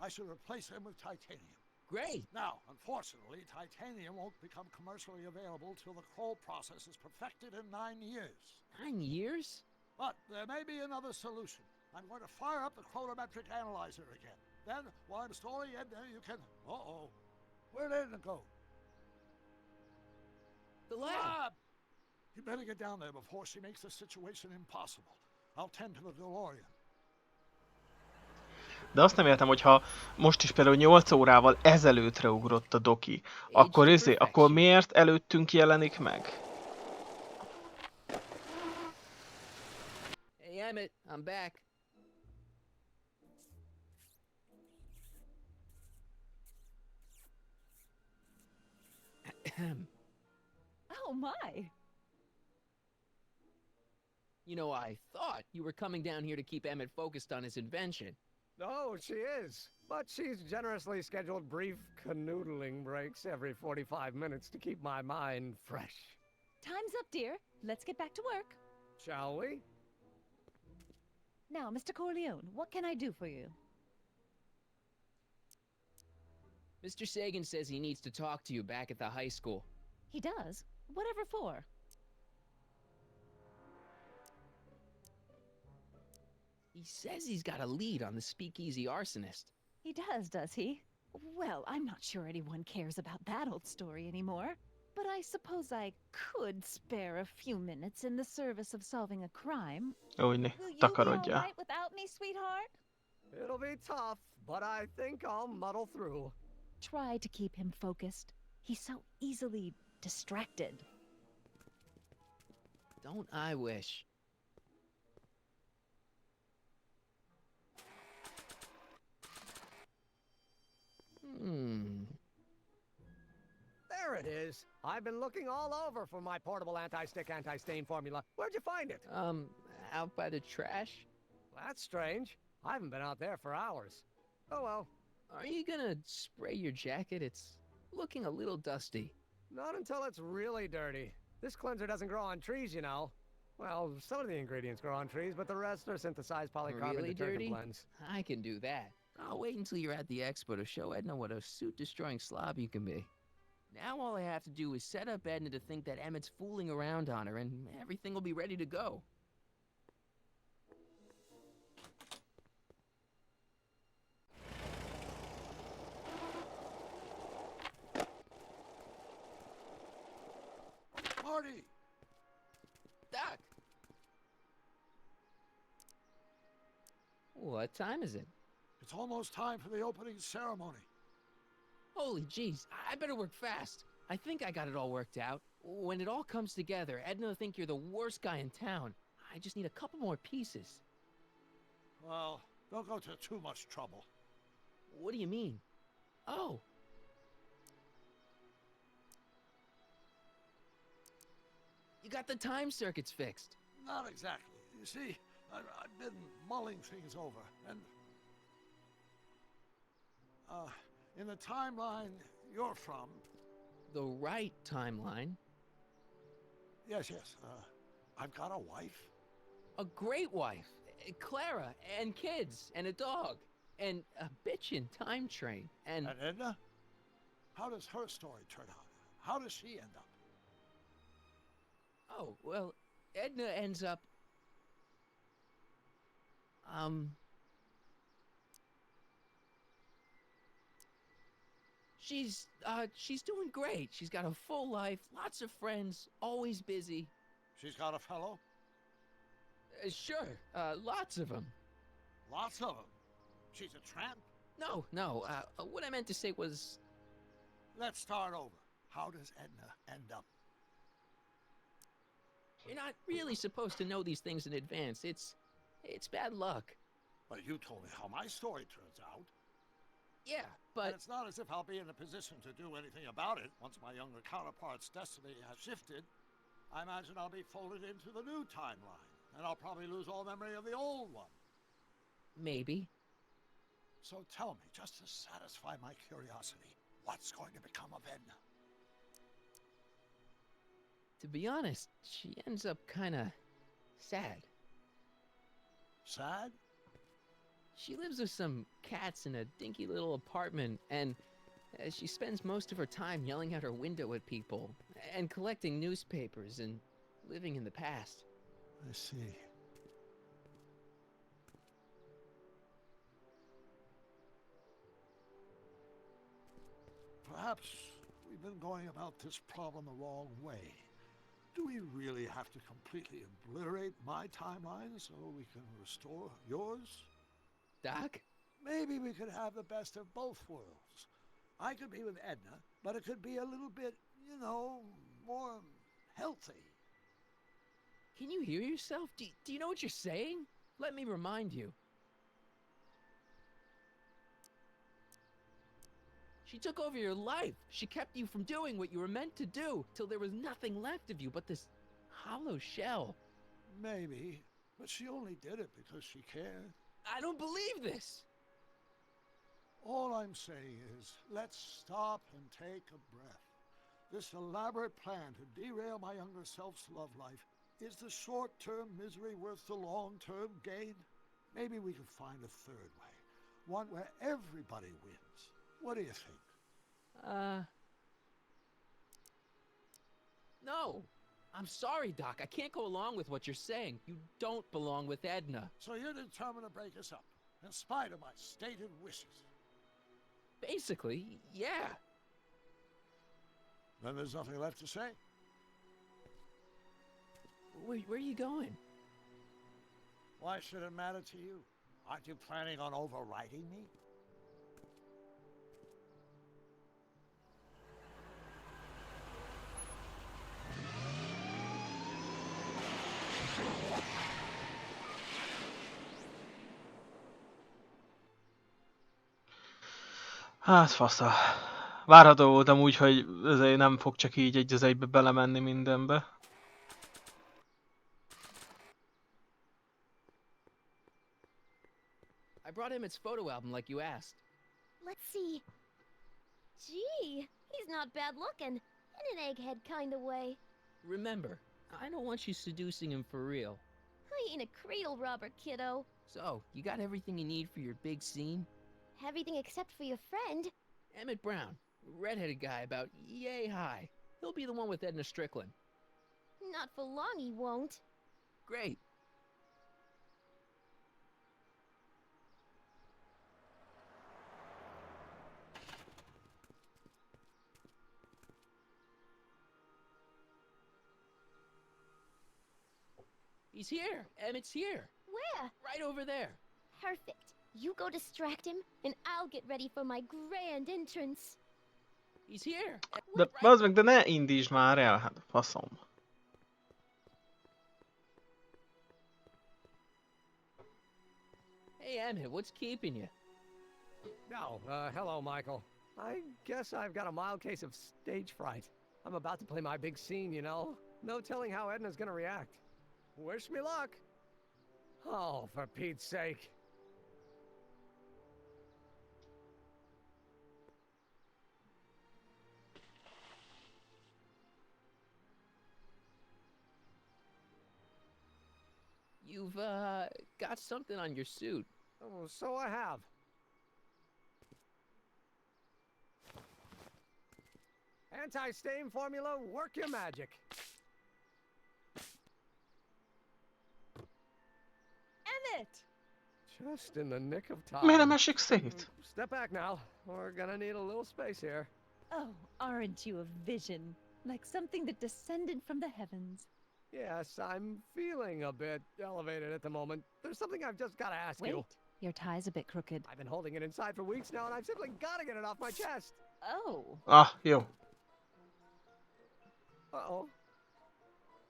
I should replace them with titanium. Great. Now, unfortunately, titanium won't become commercially available till the Kroll process is perfected in 9 years. 9 years? But there may be another solution. I'm going to fire up the chronometric analyzer again. Then, while I'm storing Edna, you can... Uh-oh. Where did Edna go? The lab. You better get down there before she makes the situation impossible. I'll tend to the DeLorean. De azt nem értem, hogyha most is például 8 órával ezelőttre ugrott a Doki, akkor miért előttünk jelenik meg? Hey, Emmett, I'm back. Oh my! You know, I thought you were coming down here to keep Emmett focused on his invention. No, she is. But she's generously scheduled brief canoodling breaks every 45 minutes to keep my mind fresh. Time's up, dear. Let's get back to work. Shall we? Now, Mr. Corleone, what can I do for you? Mr. Sagan says he needs to talk to you back at the high school. He does? Whatever for? He says he's got a lead on the speakeasy arsonist. He does he? Well, I'm not sure anyone cares about that old story anymore. But I suppose I could spare a few minutes in the service of solving a crime. Újni, Will you be all takarodjál. right without me, sweetheart? It'll be tough, but I think I'll muddle through. Try to keep him focused. He's so easily distracted. Don't I wish? There it is. I've been looking all over for my portable anti-stick, anti-stain formula. Where'd you find it? Out by the trash? That's strange. I haven't been out there for hours. Oh well. Are you gonna spray your jacket? It's looking a little dusty. Not until it's really dirty. This cleanser doesn't grow on trees, you know. Well, some of the ingredients grow on trees, but the rest are synthesized polycarbonate Really detergent dirty? blends. I can do that. I'll wait until you're at the expo to show Edna what a suit-destroying slob you can be. Now all I have to do is set up Edna to think that Emmett's fooling around on her, and everything will be ready to go. Marty! Doc! What time is it? It's almost time for the opening ceremony. Holy jeez, I better work fast. I think I got it all worked out. When it all comes together, Edna will think you're the worst guy in town. I just need a couple more pieces. Well, don't go to too much trouble. What do you mean? Oh. You got the time circuits fixed. Not exactly. You see, I've been mulling things over, and in the timeline you're from. The right timeline? Yes, I've got a wife. A great wife. Clara, and kids, and a dog, and a bitchin' time train, and... And Edna? How does her story turn out? How does she end up? Oh, well, Edna ends up... She's doing great. She's got a full life, lots of friends, always busy. She's got a fellow? Sure, lots of them. Lots of them. She's a tramp? No, what I meant to say was... Let's start over. How does Edna end up? You're not really supposed to know these things in advance. It's bad luck. But you told me how my story turns out. Yeah, And but... it's not as if I'll be in a position to do anything about it once my younger counterpart's destiny has shifted. I imagine I'll be folded into the new timeline, and I'll probably lose all memory of the old one. Maybe. So tell me, just to satisfy my curiosity, what's going to become of Edna? To be honest, she ends up kinda... sad. Sad? She lives with some cats in a dinky little apartment, and she spends most of her time yelling out her window at people, and collecting newspapers, and living in the past. I see. Perhaps we've been going about this problem the wrong way. Do we really have to completely obliterate my timeline so we can restore yours? Doc? Maybe we could have the best of both worlds. I could be with Edna, but it could be a little bit, you know, more healthy. Can you hear yourself? Do you know what you're saying? Let me remind you. She took over your life. She kept you from doing what you were meant to do, till there was nothing left of you but this hollow shell. Maybe, but she only did it because she cared. I don't believe this. All I'm saying is, let's stop and take a breath. This elaborate plan to derail my younger self's love life, is the short-term misery worth the long-term gain? Maybe we can find a third way. One where everybody wins. What do you think? No. I'm sorry, Doc. I can't go along with what you're saying. You don't belong with Edna. So you're determined to break us up, in spite of my stated wishes. Basically, yeah. Then there's nothing left to say. Where are you going? Why should it matter to you? Aren't you planning on overriding me? Hát fasza. Várható voltam úgy, hogy ezért nem fog csak így egy az egybe belemenni mindenbe. I brought him its photo album like you asked. Let's see. Gee, he's not bad looking. In an egghead kind of way. Remember, I don't want you seducing him for real. I ain't a cradle robber, kiddo. So, you got everything you need for your big scene? Everything except for your friend. Emmett Brown, redheaded guy about yay high. He'll be the one with Edna Strickland. Not for long he won't. Great. He's here. Emmett's here. Where? Right over there. Perfect. You go distract him, and I'll get ready for my grand entrance. He's here. De bazd meg, de ne indítsd már el, hát faszom. Hey, Emmett, what's keeping you? No, hello, Michael. I guess I've got a mild case of stage fright. I'm about to play my big scene, you know? No telling how Edna's gonna react. Wish me luck. Oh, for Pete's sake. You've, got something on your suit. Oh, so I have. Anti-stain formula, work your magic. Emmett! Just in the nick of time. Miért nem esik szét? Step back now. We're gonna need a little space here. Oh, aren't you a vision? Like something that descended from the heavens. Yes, I'm feeling a bit elevated at the moment. There's something I've just gotta ask Wait, you. your tie's a bit crooked. I've been holding it inside for weeks now, and I've simply gotta get it off my chest. Oh. Ah, jó. Uh-oh.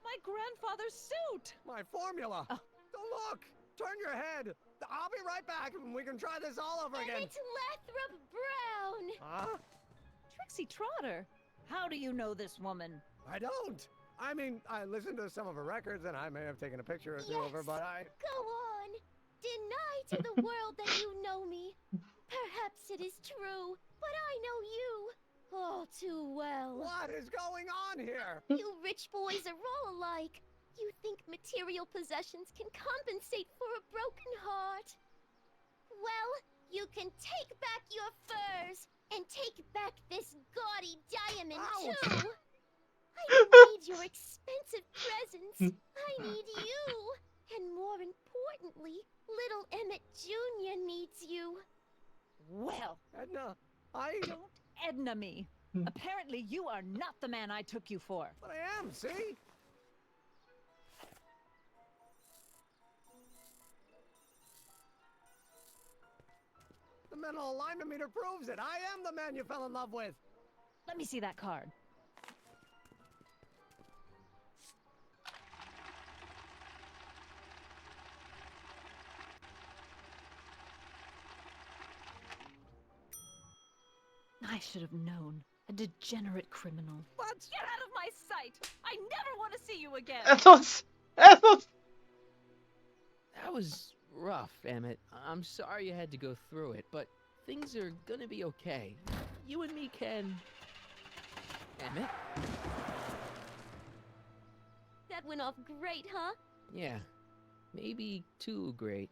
My grandfather's suit! My formula! Oh. Don't look! Turn your head! I'll be right back, and we can try this all over again. Emmett Lathrop Brown! Huh? Trixie Trotter! How do you know this woman? I don't! I mean, I listened to some of her records, and I may have taken a picture or two of her, but I... Go on! Deny to the world that you know me. Perhaps it is true, but I know you all too well. What is going on here? You rich boys are all alike. You think material possessions can compensate for a broken heart. Well, you can take back your furs and take back this gaudy diamond Ouch. too. I don't need your expensive presents. I need you. And more importantly, little Emmett Jr. needs you. Well, Edna, I... don't Edna me. Apparently you are not the man I took you for. But I am, see? The mental alignment meter proves it. I am the man you fell in love with. Let me see that card. I should have known. A degenerate criminal. What? Get out of my sight! I never want to see you again! Ez az! Ez az! That was rough, Emmett. I'm sorry you had to go through it, but things are gonna be okay. You and me can... Emmett? That went off great, huh? Yeah, maybe too great.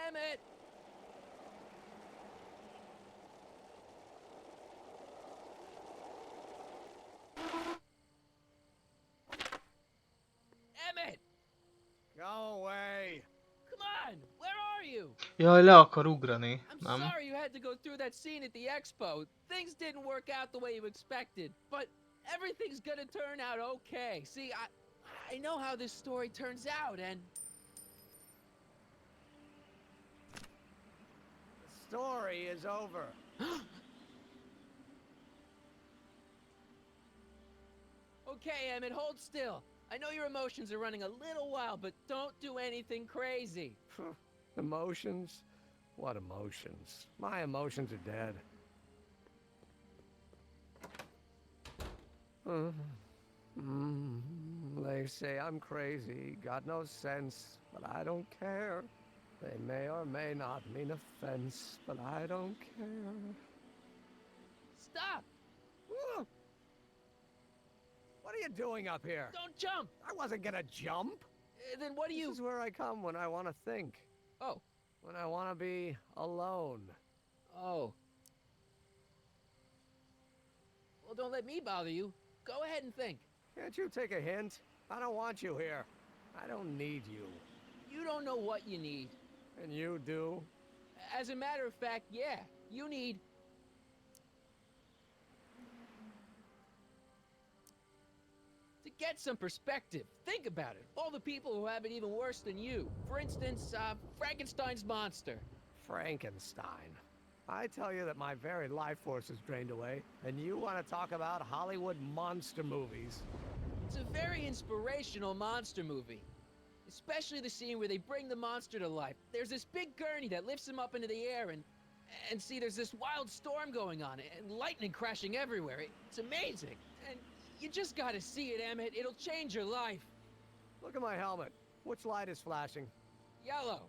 Emmett! Emmett! Go away. Come on! Where are you? Jaj, le akar ugrani, I'm nem? sorry you had to go through that scene at the expo. Things didn't work out the way you expected, but everything's gonna turn out okay. See, I know how this story turns out, and The story is over. okay, Emmett, hold still. I know your emotions are running a little wild, but don't do anything crazy. Emotions? What emotions? My emotions are dead. They say I'm crazy, got no sense, but I don't care. They may or may not mean offense, but I don't care. Stop! What are you doing up here? Don't jump! I wasn't gonna jump. Then what do you... This is where I come when I want to think. Oh. When I want to be alone. Oh. Well, don't let me bother you. Go ahead and think. Can't you take a hint? I don't want you here. I don't need you. You don't know what you need. And you do? As a matter of fact, yeah. You need... to get some perspective. Think about it. All the people who have it even worse than you. For instance, Frankenstein's monster. Frankenstein. I tell you that my very life force is drained away, and you want to talk about Hollywood monster movies. It's a very inspirational monster movie. Especially the scene where they bring the monster to life. There's this big gurney that lifts him up into the air, and see, there's this wild storm going on, and lightning crashing everywhere. It's amazing. And you just gotta see it, Emmett. It'll change your life. Look at my helmet. Which light is flashing? Yellow.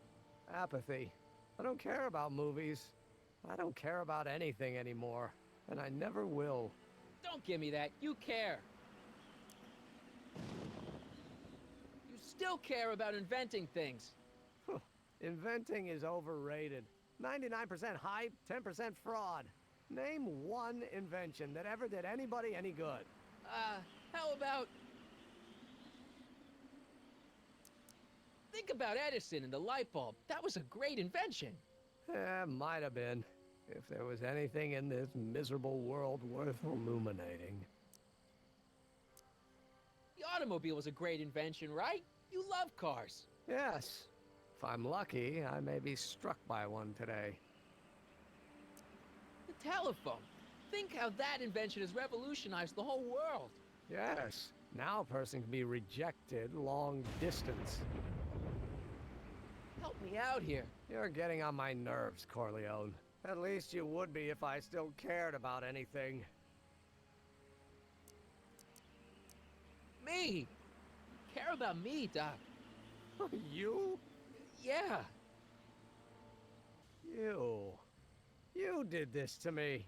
Apathy. I don't care about movies. I don't care about anything anymore. And I never will. Don't give me that. You care. You still care about inventing things. Inventing is overrated. 99% hype, 10% fraud. Name one invention that ever did anybody any good. How about... Think about Edison and the light bulb. That was a great invention. Might have been. If there was anything in this miserable world worth illuminating. The automobile was a great invention, right? You love cars. Yes. If I'm lucky, I may be struck by one today. The telephone. Think how that invention has revolutionized the whole world. Yes. Now a person can be rejected long distance. Help me out here. You're getting on my nerves, Corleone. At least you would be if I still cared about anything. Me? Care about me, Doc. You? Yeah. You did this to me.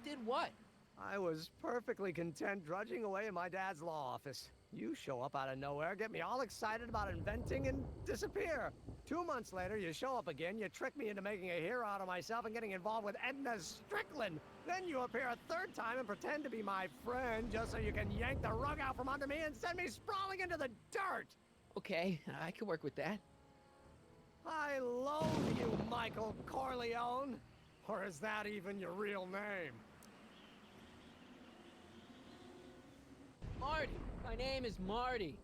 Did what? I was perfectly content drudging away in my dad's law office. You show up out of nowhere, get me all excited about inventing, and disappear. 2 months later, you show up again, you trick me into making a hero out of myself and getting involved with Edna Strickland. Then you appear a third time and pretend to be my friend just so you can yank the rug out from under me and send me sprawling into the dirt. Okay, I can work with that. I loathe you, Michael Corleone. Or is that even your real name? Marty. My name is Marty.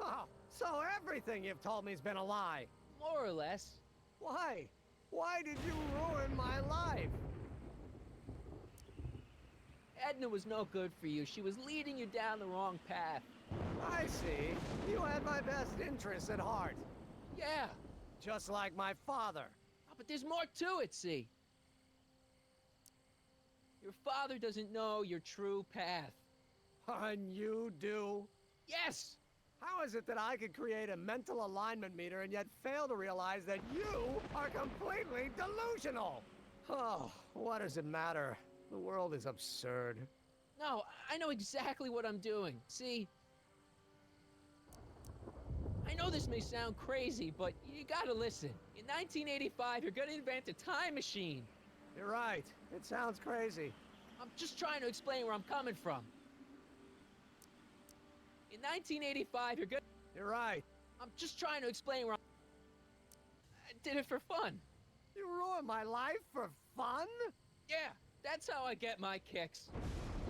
Oh, so everything you've told me's been a lie. More or less. Why? Why did you ruin my life? Edna was no good for you. She was leading you down the wrong path. I see. You had my best interests at heart. Yeah. Just like my father. Oh, but there's more to it, see? Your father doesn't know your true path. And you do? Yes! How is it that I could create a mental alignment meter and yet fail to realize that you are completely delusional? Oh, what does it matter? The world is absurd. No, I know exactly what I'm doing. See, I know this may sound crazy, but you gotta listen. In 1985, you're gonna invent a time machine. You're right. It sounds crazy. I'm just trying to explain where I'm coming from. In 1985, you're gonna... You're right. I'm just trying to explain where I did it for fun. You ruined my life for fun? Yeah, that's how I get my kicks.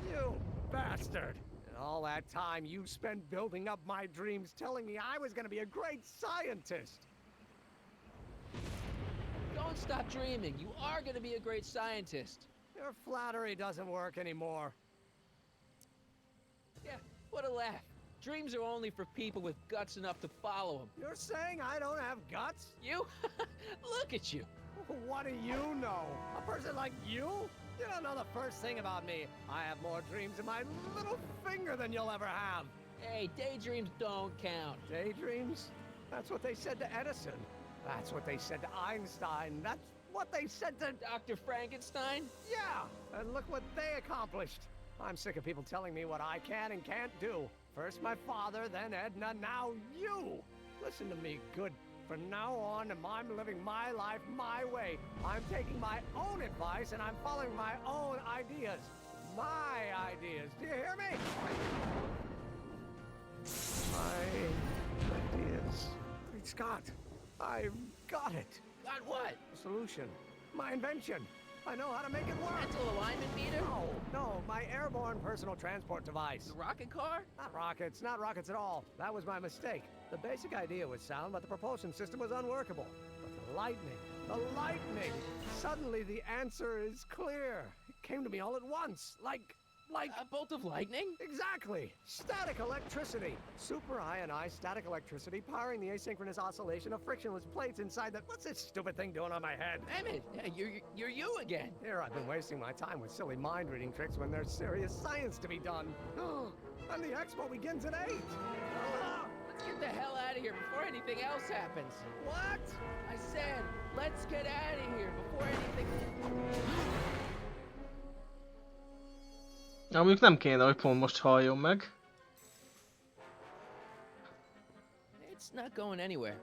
You bastard! And all that time you spent building up my dreams, telling me I was gonna be a great scientist. Don't stop dreaming. You are gonna be a great scientist. Your flattery doesn't work anymore. Yeah, what a laugh. Dreams are only for people with guts enough to follow them. You're saying I don't have guts? You? Look at you. What do you know? A person like you? You don't know the first thing about me. I have more dreams in my little finger than you'll ever have. Hey, daydreams don't count. Daydreams? That's what they said to Edison. That's what they said to Einstein. That's what they said to... Dr. Frankenstein? Yeah, and look what they accomplished. I'm sick of people telling me what I can and can't do. First my father, then Edna, now you. Listen to me, good. From now on, I'm living my life my way. I'm taking my own advice and I'm following my own ideas. My ideas. Do you hear me? My ideas. Great Scott, I've got it. Got what? A solution. My invention. I know how to make it work. Mental alignment meter? No, my airborne personal transport device. The rocket car? Not rockets at all. That was my mistake. The basic idea was sound, but the propulsion system was unworkable. But the lightning! Suddenly the answer is clear. It came to me all at once, like... A bolt of lightning? Exactly! Static electricity! Super ionized static electricity powering the asynchronous oscillation of frictionless plates inside that... What's this stupid thing doing on my head? Emmett, you're you again. Here I've been wasting my time with silly mind-reading tricks when there's serious science to be done. And the expo begins at 8! Let's get the hell out of here before anything else happens. What? I said, let's get out of here before anything... Ja, mondjuk nem kéne, hogy pont most halljon meg. It's not going anywhere.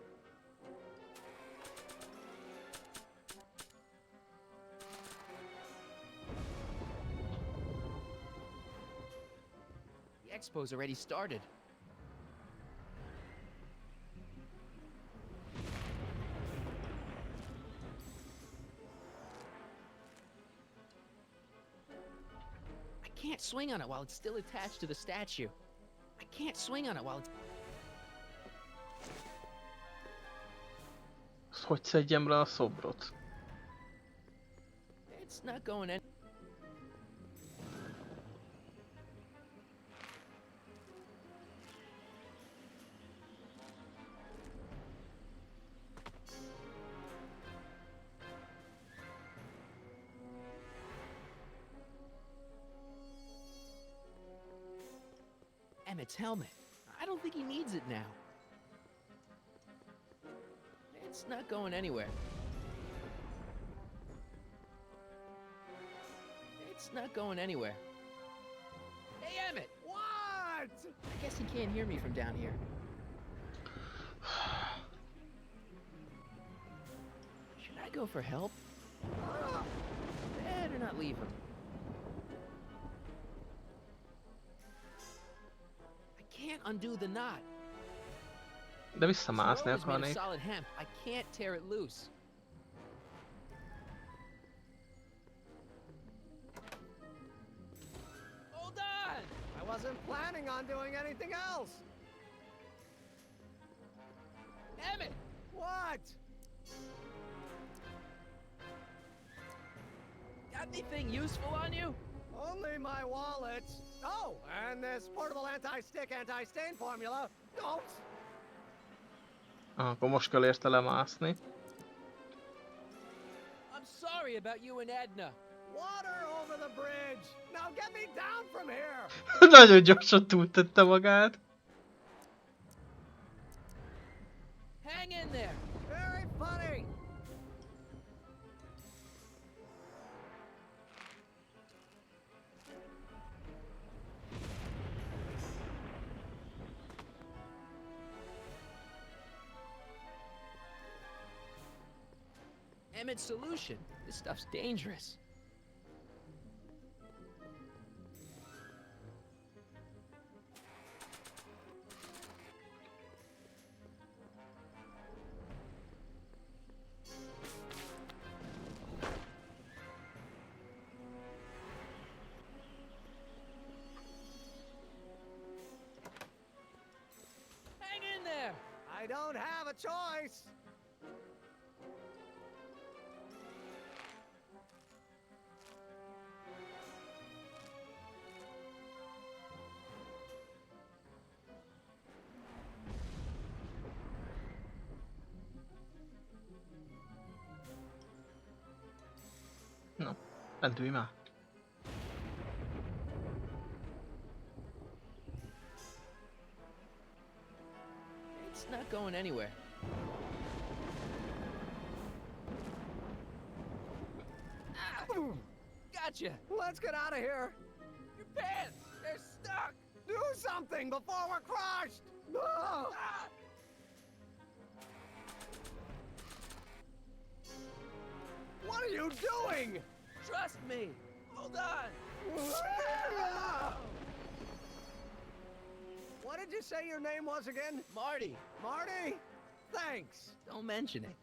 The expo's already started. I can't swing on it while it's still attached to the statue. I can't swing on it while it's... Hogy szedjem le a szobrot? It's not going in. Emmett's helmet. I don't think he needs it now. It's not going anywhere. It's not going anywhere. Hey, Emmett! What? I guess he can't hear me from down here. Should I go for help? Better not leave him. I can't undo the knot. De visszamászni The rope is made of akarnék. solid hemp. I can't tear it loose. Hold on! I wasn't planning on doing anything else. Emmett! What? Got anything useful on you? Only my wallet. Oh, and this portable anti-stick, anti-stain formula. Don't. Akkor most kell érte lemászni. I'm sorry about you and Edna. Water over the bridge! Now get me down from here! Nagyon gyorsan túltette magát. Hang in there! Very funny! Emmett's solution. This stuff's dangerous. Hang in there! I don't have a choice! Na, lendülj már. It's not going anywhere. Ah, gotcha! Let's get out of here! Your pants! They're stuck! Do something before we're crushed! Ah! What are you doing? Trust me! Hold on! What did you say your name was again? Marty! Marty? Thanks. Don't mention it.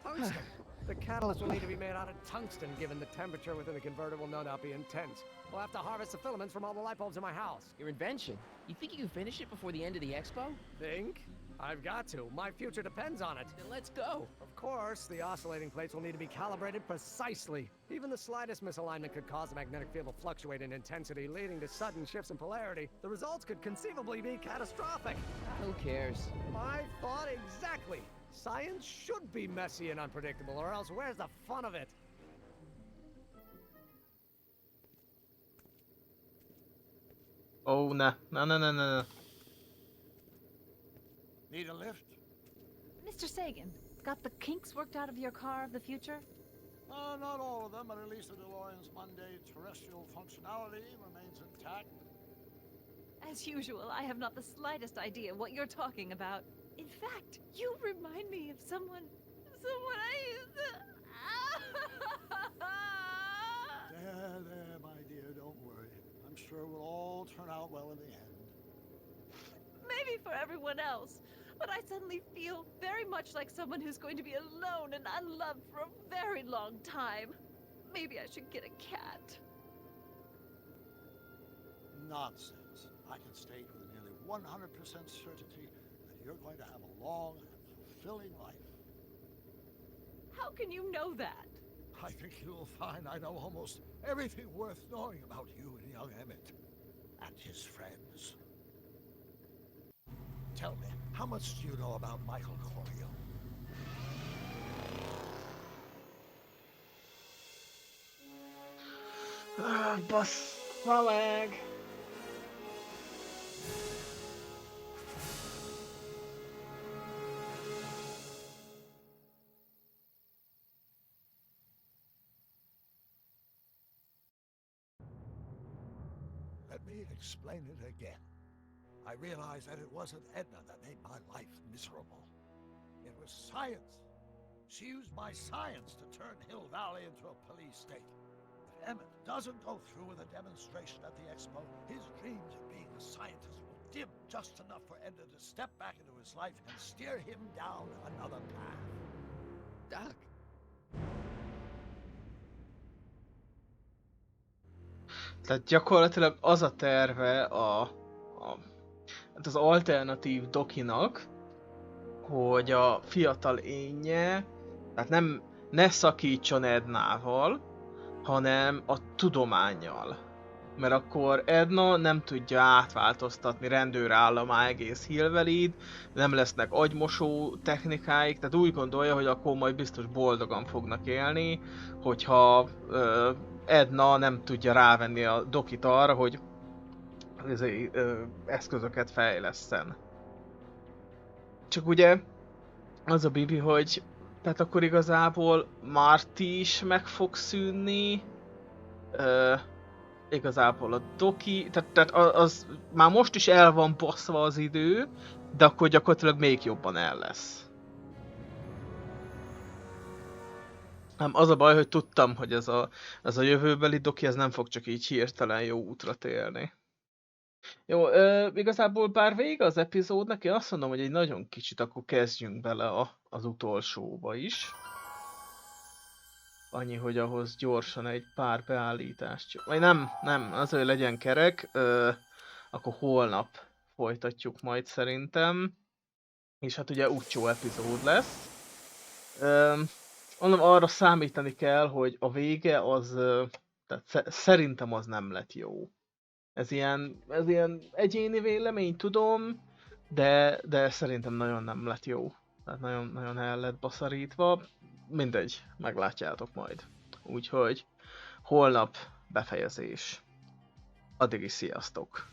Tungsten. The catalyst will need to be made out of tungsten, given the temperature within the converter will no doubt be intense. We'll have to harvest the filaments from all the light bulbs in my house. Your invention. You think you can finish it before the end of the expo? Think? I've got to. My future depends on it. Then let's go. Of course, the oscillating plates will need to be calibrated precisely. Even the slightest misalignment could cause the magnetic field to fluctuate in intensity, leading to sudden shifts in polarity. The results could conceivably be catastrophic. Who cares? My thought exactly. Science should be messy and unpredictable, or else where's the fun of it? Ó, ne. Ne. Need a lift? Mr. Sagan, got the kinks worked out of your car of the future? Not all of them, but at least the DeLorean's mundane terrestrial functionality remains intact. As usual, I have not the slightest idea what you're talking about. In fact, you remind me of someone I used to... There, my dear, don't worry. I'm sure it will all turn out well in the end. Maybe for everyone else, but I suddenly feel very much like someone who's going to be alone and unloved for a very long time. Maybe I should get a cat. Nonsense. I can state with nearly 100% certainty that you're going to have a long and fulfilling life. How can you know that? I think you'll find I know almost everything worth knowing about you and young Emmett and his friends. Tell me, how much do you know about Michael Corio? Bassz meg! Let me explain it again. I realized that it wasn't Edna that made my life miserable. It was science. She used my science to turn Hill Valley into a police state. If Emmett doesn't go through with a demonstration at the expo, his dreams of being a scientist will dim just enough for Edna to step back into his life and steer him down another path. Doc. Tehát gyakorlatilag az a terve hát az alternatív Dokinak, hogy a fiatal énje, tehát ne szakítson Ednával, hanem a tudománnyal. mert akkor Edna nem tudja átváltoztatni rendőrállomá egész Hillvelid, nem lesznek agymosó technikáik, tehát úgy gondolja, hogy akkor majd biztos boldogan fognak élni, hogyha Edna nem tudja rávenni a Dokit arra, hogy eszközöket fejleszten. Csak ugye az a bibi, hogy tehát akkor igazából Marty is meg fog szűnni, igazából a Doki, tehát az már most is el van baszva az idő, de akkor gyakorlatilag még jobban el lesz. Az a baj, hogy tudtam, hogy ez a jövőbeli Doki ez nem fog csak így hirtelen jó útra térni. Jó, igazából bár vége az epizódnak, én azt mondom, hogy egy nagyon kicsit akkor kezdjünk bele az utolsóba is. Annyi, hogy ahhoz gyorsan egy pár beállítást... Vagy nem, az, hogy legyen kerek, akkor holnap folytatjuk majd szerintem. És hát ugye utcsó epizód lesz. Mondom, arra számítani kell, hogy a vége az... Tehát szerintem az nem lett jó. Ez ilyen egyéni vélemény, tudom, de szerintem nagyon nem lett jó. Tehát nagyon, nagyon el lett baszarítva. Mindegy, meglátjátok majd. Úgyhogy holnap befejezés. Addig is sziasztok!